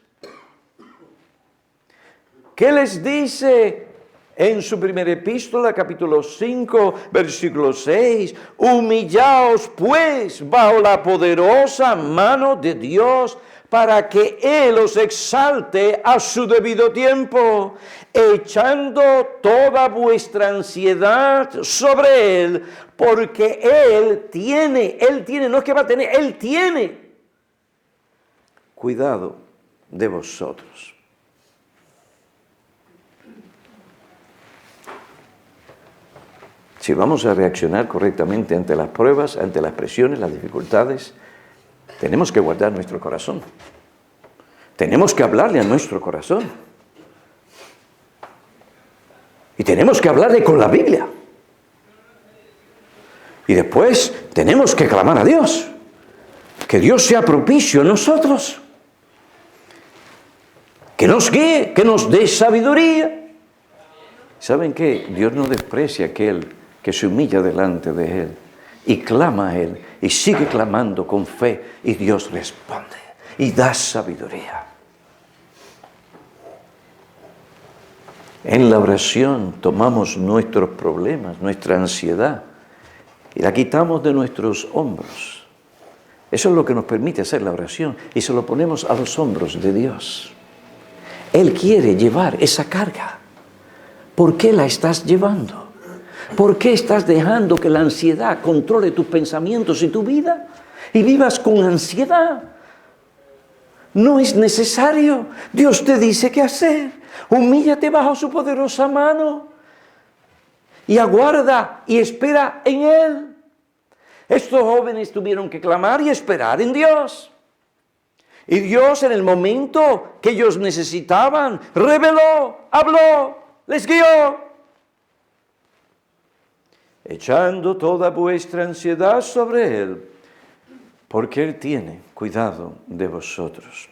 ¿Qué les dice en su primera epístola, capítulo 5, versículo 6? Humillaos pues bajo la poderosa mano de Dios, para que Él os exalte a su debido tiempo, echando toda vuestra ansiedad sobre Él, porque Él tiene, no es que va a tener, Él tiene cuidado de vosotros. Si vamos a reaccionar correctamente ante las pruebas, ante las presiones, las dificultades, tenemos que guardar nuestro corazón. Tenemos que hablarle a nuestro corazón. Y tenemos que hablarle con la Biblia. Y después tenemos que clamar a Dios. Que Dios sea propicio a nosotros. Que nos guíe, que nos dé sabiduría. ¿Saben qué? Dios no desprecia a aquel que se humilla delante de Él y clama a Él y sigue clamando con fe, y Dios responde y da sabiduría. En la oración tomamos nuestros problemas, nuestra ansiedad, y la quitamos de nuestros hombros. Eso es lo que nos permite hacer la oración, y se lo ponemos a los hombros de Dios. Él quiere llevar esa carga. ¿Por qué la estás llevando? ¿Por qué estás dejando que la ansiedad controle tus pensamientos y tu vida? Y vivas con ansiedad. No es necesario. Dios te dice qué hacer. Humíllate bajo su poderosa mano. Y aguarda y espera en Él. Estos jóvenes tuvieron que clamar y esperar en Dios. Y Dios, en el momento que ellos necesitaban, reveló, habló, les guió. Echando toda vuestra ansiedad sobre Él, porque Él tiene cuidado de vosotros.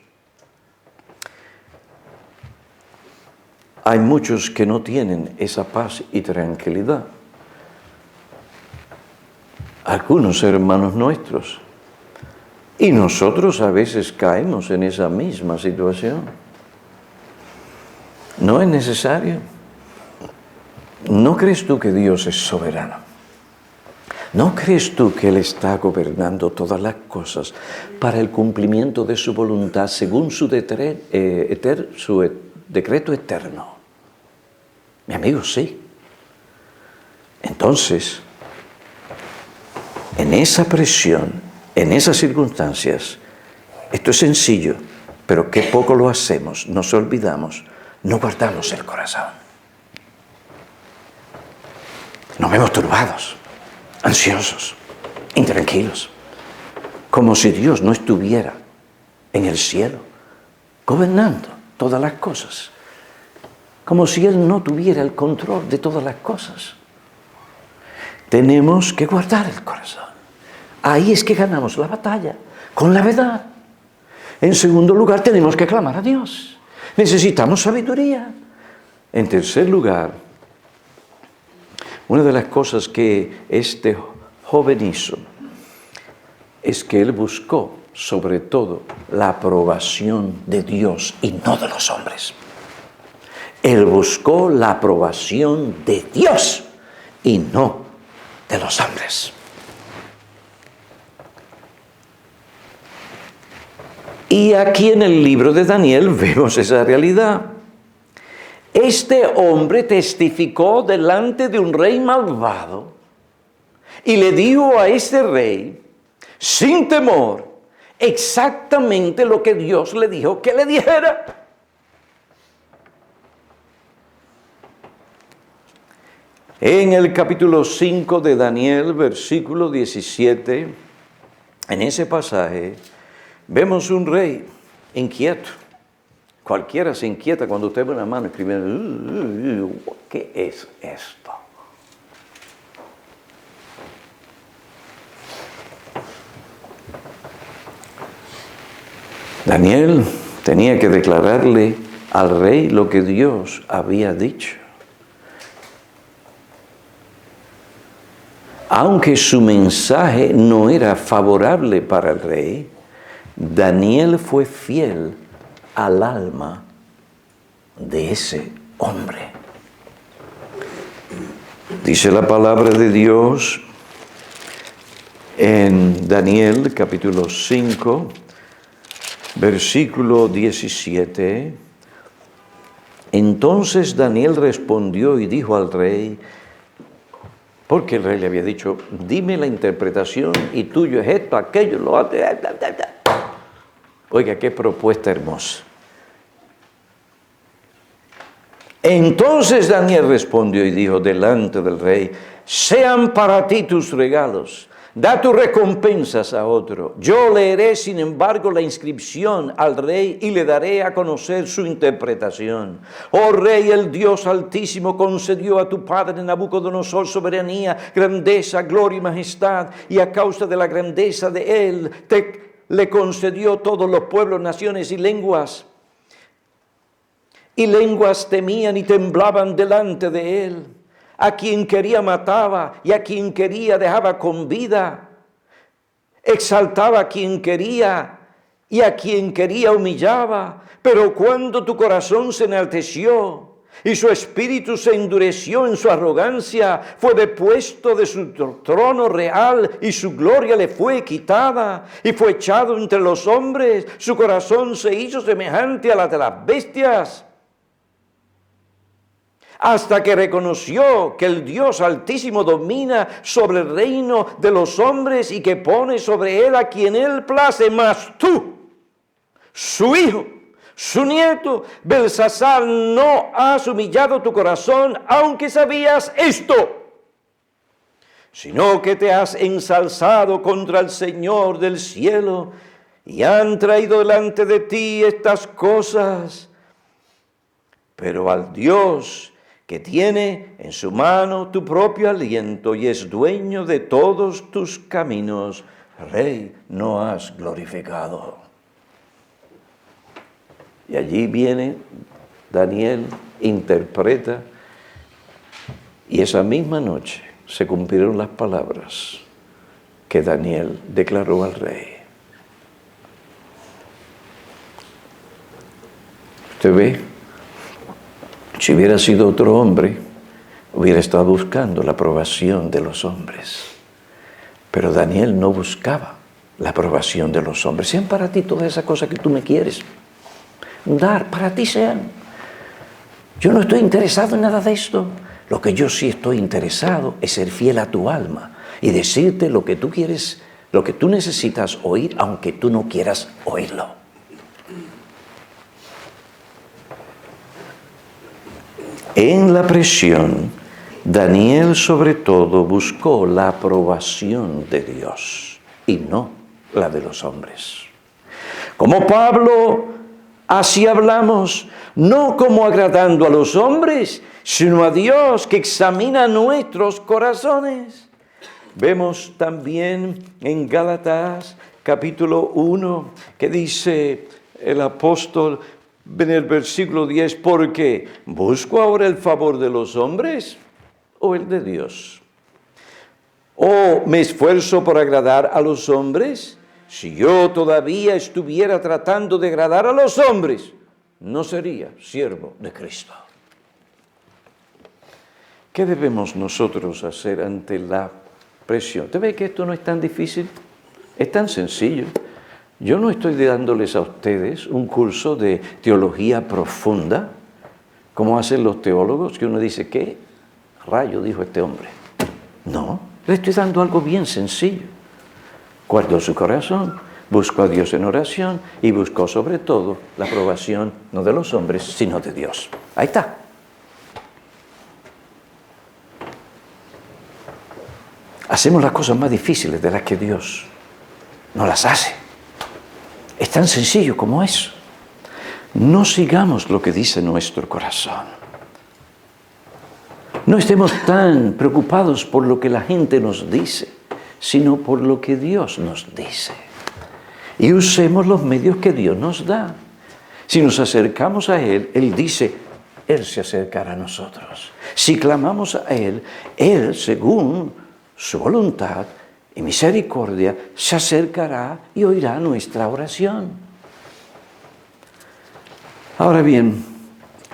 Hay muchos que no tienen esa paz y tranquilidad. Algunos hermanos nuestros. Y nosotros a veces caemos en esa misma situación. No es necesario. ¿No crees tú que Dios es soberano? ¿No crees tú que Él está gobernando todas las cosas para el cumplimiento de su voluntad según su decreto eterno? Mi amigo, sí. Entonces, En esa presión, en esas circunstancias, esto es sencillo, pero qué poco lo hacemos, nos olvidamos, no guardamos el corazón. Nos vemos turbados, ansiosos, intranquilos, como si Dios no estuviera en el cielo, gobernando todas las cosas, como si Él no tuviera el control de todas las cosas. Tenemos que guardar el corazón. Ahí es que ganamos la batalla, con la verdad. En segundo lugar, tenemos que clamar a Dios. Necesitamos sabiduría. En tercer lugar, una de las cosas que este joven hizo es que él buscó, sobre todo, la aprobación de Dios y no de los hombres. Él buscó la aprobación de Dios y no de los hombres. Y aquí en el libro de Daniel vemos esa realidad. Este hombre testificó delante de un rey malvado y le dio a este rey, sin temor, exactamente lo que Dios le dijo que le dijera. En el capítulo 5 de Daniel, versículo 17, en ese pasaje, vemos un rey inquieto. Cualquiera se inquieta cuando usted ve una mano escribiendo, ¿qué es esto? Daniel tenía que declararle al rey lo que Dios había dicho. Aunque su mensaje no era favorable para el rey, Daniel fue fiel al alma de ese hombre. Dice la palabra de Dios en Daniel capítulo 5, versículo 17. Entonces Daniel respondió y dijo al rey, porque el rey le había dicho, dime la interpretación y tuyo es esto, aquello, lo otro. Oiga, qué propuesta hermosa. Entonces Daniel respondió y dijo delante del rey, sean para ti tus regalos, da tus recompensas a otro. Yo leeré, sin embargo, la inscripción al rey y le daré a conocer su interpretación. Oh rey, el Dios Altísimo concedió a tu padre Nabucodonosor soberanía, grandeza, gloria y majestad, y a causa de la grandeza de él le concedió todos los pueblos, naciones y lenguas. Y lenguas temían y temblaban delante de él. A quien quería mataba y a quien quería dejaba con vida. Exaltaba a quien quería y a quien quería humillaba. Pero cuando tu corazón se enalteció y su espíritu se endureció en su arrogancia, fue depuesto de su trono real y su gloria le fue quitada y fue echado entre los hombres. Su corazón se hizo semejante a la de las bestias, hasta que reconoció que el Dios Altísimo domina sobre el reino de los hombres y que pone sobre él a quien él place. Mas tú, su hijo, su nieto, Belsasar, no has humillado tu corazón, aunque sabías esto, sino que te has ensalzado contra el Señor del cielo y han traído delante de ti estas cosas. Pero al Dios que tiene en su mano tu propio aliento y es dueño de todos tus caminos, rey, no has glorificado. Y allí viene Daniel, interpreta, y esa misma noche se cumplieron las palabras que Daniel declaró al rey. ¿Usted ve? Si hubiera sido otro hombre, hubiera estado buscando la aprobación de los hombres. Pero Daniel no buscaba la aprobación de los hombres. Sean para ti todas esas cosas que tú me quieres dar, para ti sean. Yo no estoy interesado en nada de esto. Lo que yo sí estoy interesado es ser fiel a tu alma y decirte lo que tú quieres, lo que tú necesitas oír, aunque tú no quieras oírlo. En la presión, Daniel sobre todo buscó la aprobación de Dios y no la de los hombres. Como Pablo, así hablamos, no como agradando a los hombres, sino a Dios que examina nuestros corazones. Vemos también en Gálatas capítulo 1 que dice el apóstol en el versículo 10, porque ¿busco ahora el favor de los hombres o el de Dios? ¿O me esfuerzo por agradar a los hombres? Si yo todavía estuviera tratando de agradar a los hombres, no sería siervo de Cristo. ¿Qué debemos nosotros hacer ante la presión? ¿Te ve que esto no es tan difícil? Es tan sencillo. Yo no estoy dándoles a ustedes un curso de teología profunda, como hacen los teólogos, que uno dice, ¿qué rayo dijo este hombre? No, le estoy dando algo bien sencillo. Guardó su corazón, buscó a Dios en oración y buscó sobre todo la aprobación no de los hombres, sino de Dios. Ahí está. Hacemos las cosas más difíciles de las que Dios no las hace. Es tan sencillo como eso. No sigamos lo que dice nuestro corazón. No estemos tan preocupados por lo que la gente nos dice, sino por lo que Dios nos dice. Y usemos los medios que Dios nos da. Si nos acercamos a Él, Él dice, Él se acercará a nosotros. Si clamamos a Él, Él, según su voluntad y misericordia, se acercará y oirá nuestra oración. Ahora bien,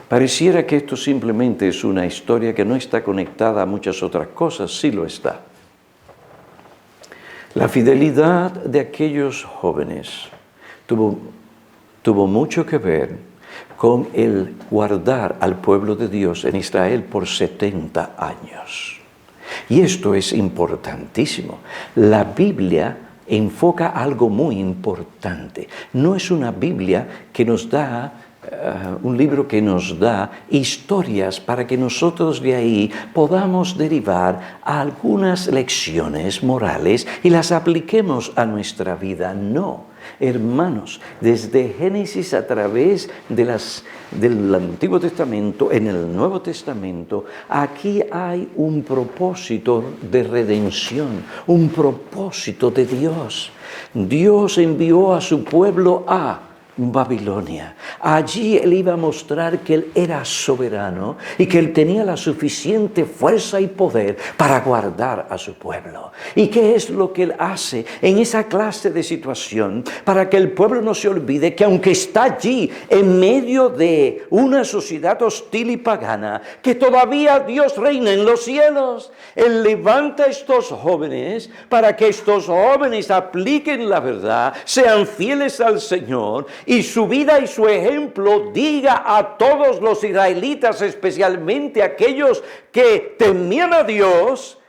pareciera que esto simplemente es una historia que no está conectada a muchas otras cosas, sí lo está. La fidelidad de aquellos jóvenes tuvo mucho que ver con el guardar al pueblo de Dios en Israel por 70 años. Y esto es importantísimo. La Biblia enfoca algo muy importante. No es una Biblia que nos da, un libro que nos da historias para que nosotros de ahí podamos derivar algunas lecciones morales y las apliquemos a nuestra vida. No. Hermanos, desde Génesis a través del Antiguo Testamento, en el Nuevo Testamento, aquí hay un propósito de redención, un propósito de Dios. Dios envió a su pueblo a Babilonia. Allí Él iba a mostrar que Él era soberano y que Él tenía la suficiente fuerza y poder para guardar a su pueblo. ¿Y qué es lo que Él hace en esa clase de situación? Para que el pueblo no se olvide que aunque está allí en medio de una sociedad hostil y pagana, que todavía Dios reina en los cielos. Él levanta a estos jóvenes para que estos jóvenes apliquen la verdad, sean fieles al Señor y su vida y su ejemplo diga a todos los israelitas, especialmente aquellos que temían a Dios,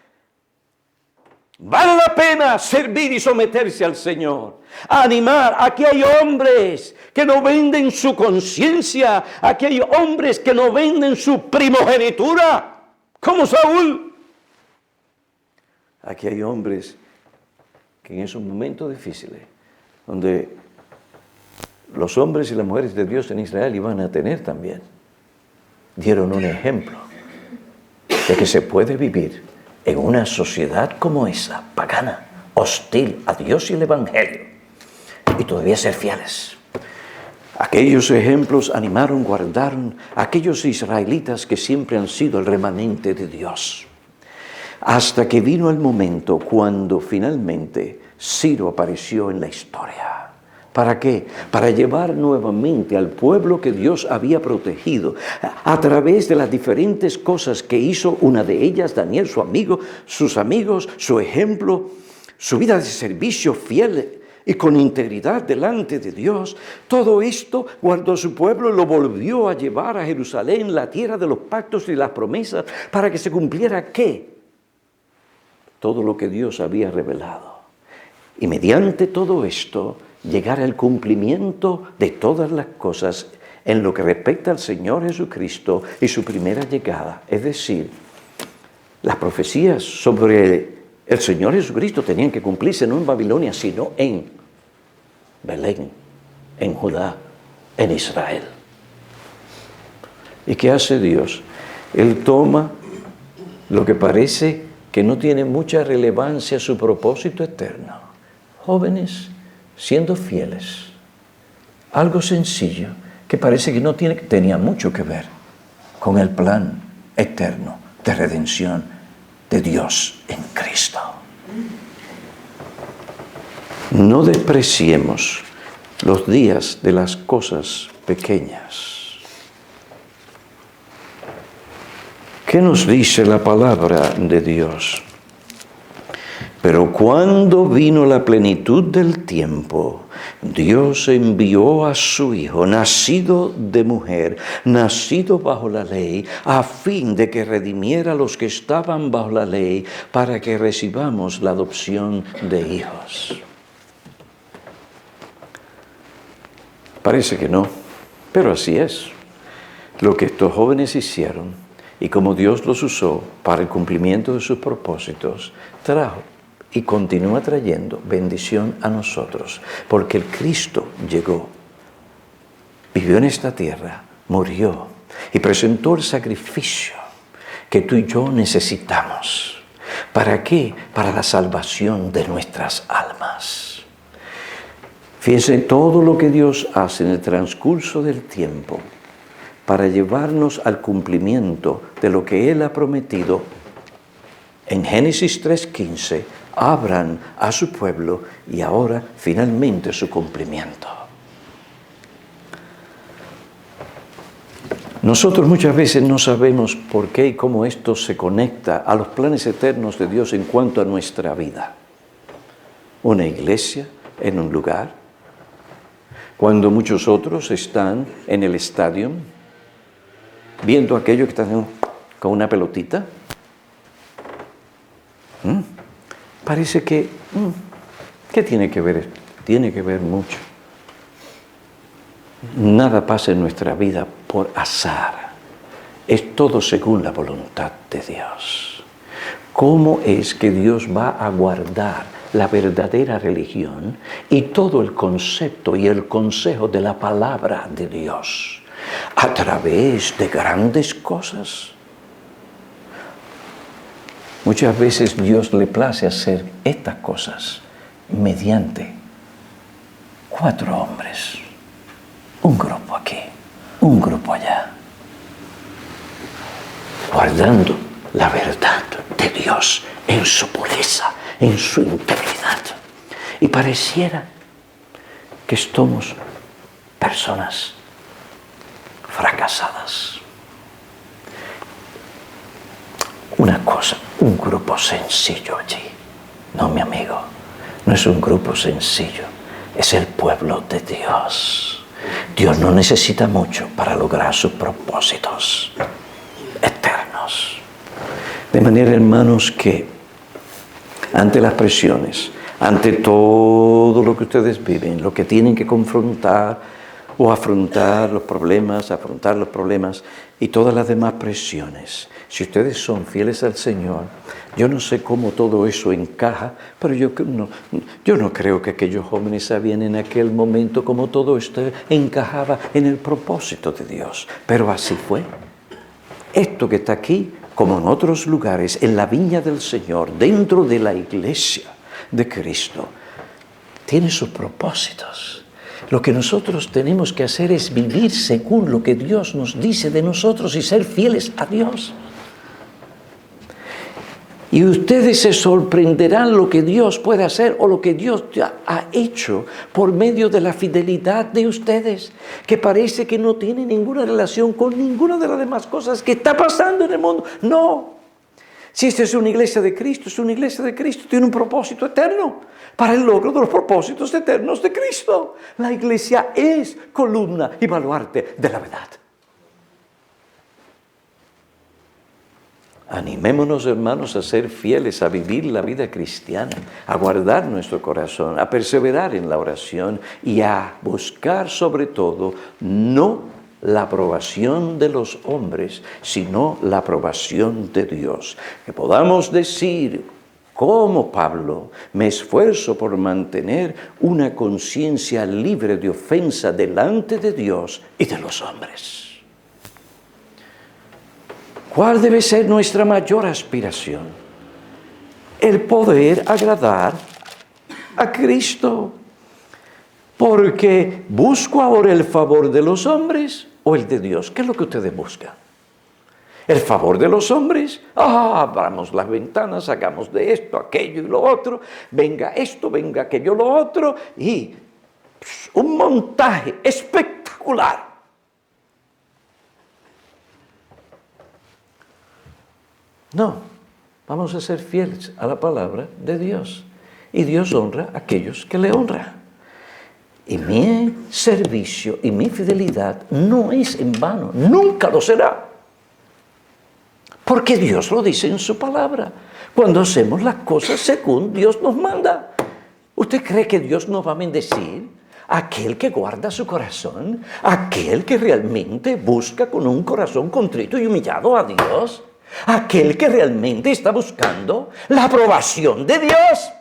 vale la pena servir y someterse al Señor. Animar, aquí hay hombres que no venden su conciencia, aquí hay hombres que no venden su primogenitura, como Saúl. Aquí hay hombres que en esos momentos difíciles, donde los hombres y las mujeres de Dios en Israel iban a tener también, dieron un ejemplo de que se puede vivir en una sociedad como esa, pagana, hostil a Dios y el Evangelio, y todavía ser fieles. Aquellos ejemplos animaron, guardaron a aquellos israelitas que siempre han sido el remanente de Dios. Hasta que vino el momento cuando finalmente Ciro apareció en la historia. ¿Para qué? Para llevar nuevamente al pueblo que Dios había protegido a través de las diferentes cosas que hizo, una de ellas, Daniel, su amigo, sus amigos, su ejemplo, su vida de servicio fiel y con integridad delante de Dios. Todo esto, cuando su pueblo lo volvió a llevar a Jerusalén, la tierra de los pactos y las promesas, para que se cumpliera ¿qué? todo lo que Dios había revelado. Y mediante todo esto, llegar al cumplimiento de todas las cosas en lo que respecta al Señor Jesucristo y su primera llegada. Es decir, las profecías sobre el Señor Jesucristo tenían que cumplirse no en Babilonia, sino en Belén, en Judá, en Israel. ¿Y qué hace Dios? Él toma lo que parece que no tiene mucha relevancia a su propósito eterno. Jóvenes siendo fieles. Algo sencillo que parece que no tenía mucho que ver con el plan eterno de redención de Dios en Cristo. No despreciemos los días de las cosas pequeñas. ¿Qué nos dice la palabra de Dios? Pero cuando vino la plenitud del tiempo, Dios envió a su Hijo, nacido de mujer, nacido bajo la ley, a fin de que redimiera a los que estaban bajo la ley, para que recibamos la adopción de hijos. Parece que no, pero así es. Lo que estos jóvenes hicieron y como Dios los usó para el cumplimiento de sus propósitos, trajo y continúa trayendo bendición a nosotros, porque el Cristo llegó, vivió en esta tierra, murió y presentó el sacrificio que tú y yo necesitamos. ¿Para qué? Para la salvación de nuestras almas. Fíjense todo lo que Dios hace en el transcurso del tiempo para llevarnos al cumplimiento de lo que Él ha prometido. En Génesis 3:15, abran a su pueblo y ahora finalmente su cumplimiento. Nosotros muchas veces no sabemos por qué y cómo esto se conecta a los planes eternos de Dios en cuanto a nuestra vida. Una iglesia en un lugar, cuando muchos otros están en el estadio viendo aquello que están con una pelotita. Parece que, ¿qué tiene que ver? Tiene que ver mucho. Nada pasa en nuestra vida por azar. Es todo según la voluntad de Dios. ¿Cómo es que Dios va a guardar la verdadera religión y todo el concepto y el consejo de la palabra de Dios a través de grandes cosas? Muchas veces Dios le place hacer estas cosas mediante 4 hombres, un grupo aquí, un grupo allá, guardando la verdad de Dios en su pureza, en su integridad. Y pareciera que somos personas fracasadas. Una cosa, un grupo sencillo allí. No, mi amigo, no es un grupo sencillo, es el pueblo de Dios. Dios no necesita mucho para lograr sus propósitos eternos. De manera, hermanos, que ante las presiones, ante todo lo que ustedes viven, lo que tienen que confrontar o afrontar los problemas y todas las demás presiones, si ustedes son fieles al Señor, yo no sé cómo todo eso encaja, pero yo no creo que aquellos jóvenes sabían en aquel momento cómo todo esto encajaba en el propósito de Dios, pero así fue. Esto que está aquí, como en otros lugares, en la viña del Señor, dentro de la iglesia de Cristo, tiene sus propósitos. Lo que nosotros tenemos que hacer es vivir según lo que Dios nos dice de nosotros y ser fieles a Dios. Y ustedes se sorprenderán lo que Dios puede hacer o lo que Dios ya ha hecho por medio de la fidelidad de ustedes, que parece que no tiene ninguna relación con ninguna de las demás cosas que está pasando en el mundo. No. Si esta es una iglesia de Cristo, es una iglesia de Cristo, tiene un propósito eterno para el logro de los propósitos eternos de Cristo. La iglesia es columna y baluarte de la verdad. Animémonos, hermanos, a ser fieles, a vivir la vida cristiana, a guardar nuestro corazón, a perseverar en la oración y a buscar sobre todo no la aprobación de los hombres, sino la aprobación de Dios. Que podamos decir, como Pablo, me esfuerzo por mantener una conciencia libre de ofensa delante de Dios y de los hombres. ¿Cuál debe ser nuestra mayor aspiración? El poder agradar a Cristo. Porque busco ahora el favor de los hombres o el de Dios. ¿Qué es lo que ustedes buscan? ¿El favor de los hombres? Abramos las ventanas, hagamos de esto, aquello y lo otro. Venga esto, venga aquello, lo otro. Y un montaje espectacular. No, vamos a ser fieles a la palabra de Dios. Y Dios honra a aquellos que le honran. Y mi servicio y mi fidelidad no es en vano, nunca lo será. Porque Dios lo dice en su palabra. Cuando hacemos las cosas según Dios nos manda. ¿Usted cree que Dios nos va a bendecir? Aquel que guarda su corazón, aquel que realmente busca con un corazón contrito y humillado a Dios. Aquel que realmente está buscando la aprobación de Dios.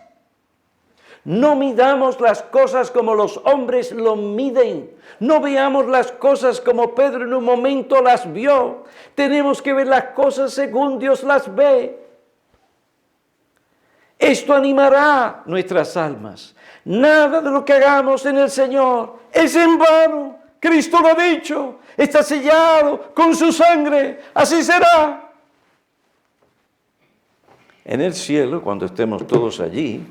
No midamos las cosas como los hombres lo miden. No veamos las cosas como Pedro en un momento las vio. Tenemos que ver las cosas según Dios las ve. Esto animará nuestras almas. Nada de lo que hagamos en el Señor es en vano. Cristo lo ha dicho. Está sellado con su sangre. Así será. En el cielo, cuando estemos todos allí,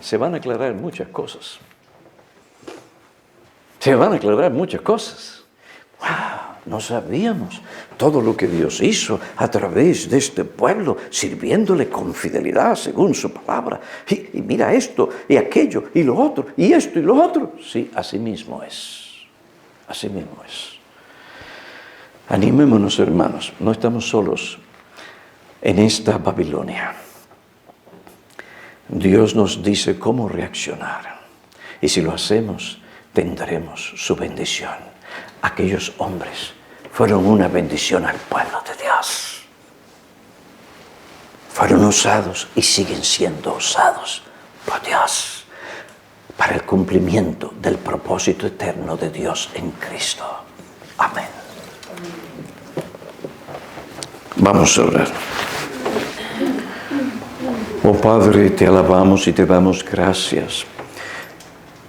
se van a aclarar muchas cosas. Se van a aclarar muchas cosas. ¡Wow! No sabíamos todo lo que Dios hizo a través de este pueblo, sirviéndole con fidelidad según su palabra. Y mira esto, y aquello, y lo otro, y esto y lo otro. Sí, así mismo es. Así mismo es. Animémonos, hermanos. No estamos solos en esta Babilonia. Dios nos dice cómo reaccionar. Y si lo hacemos, tendremos su bendición. Aquellos hombres fueron una bendición al pueblo de Dios. Fueron usados y siguen siendo usados por Dios para el cumplimiento del propósito eterno de Dios en Cristo. Amén. Vamos a orar. Oh Padre, te alabamos y te damos gracias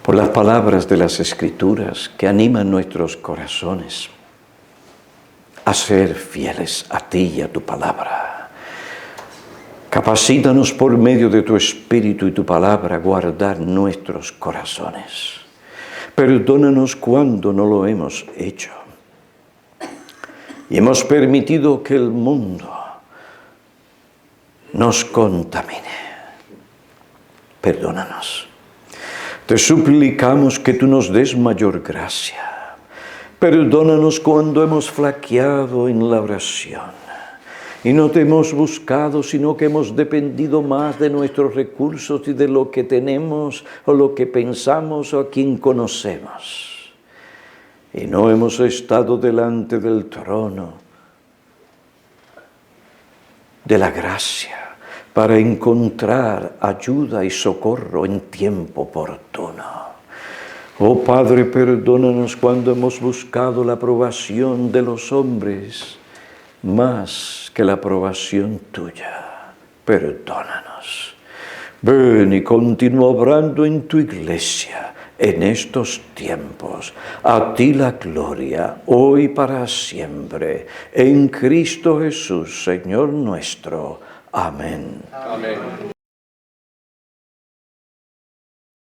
por las palabras de las Escrituras que animan nuestros corazones a ser fieles a ti y a tu palabra. Capacítanos por medio de tu Espíritu y tu palabra a guardar nuestros corazones. Perdónanos cuando no lo hemos hecho y hemos permitido que el mundo nos contamine. Perdónanos. Te suplicamos que tú nos des mayor gracia. Perdónanos cuando hemos flaqueado en la oración y no te hemos buscado, sino que hemos dependido más de nuestros recursos y de lo que tenemos o lo que pensamos o a quien conocemos. Y no hemos estado delante del trono de la gracia para encontrar ayuda y socorro en tiempo oportuno. Oh Padre, perdónanos cuando hemos buscado la aprobación de los hombres más que la aprobación tuya. Perdónanos. Ven y continúa obrando en tu iglesia en estos tiempos. A ti la gloria, hoy para siempre, en Cristo Jesús, Señor nuestro. Amén. Amén.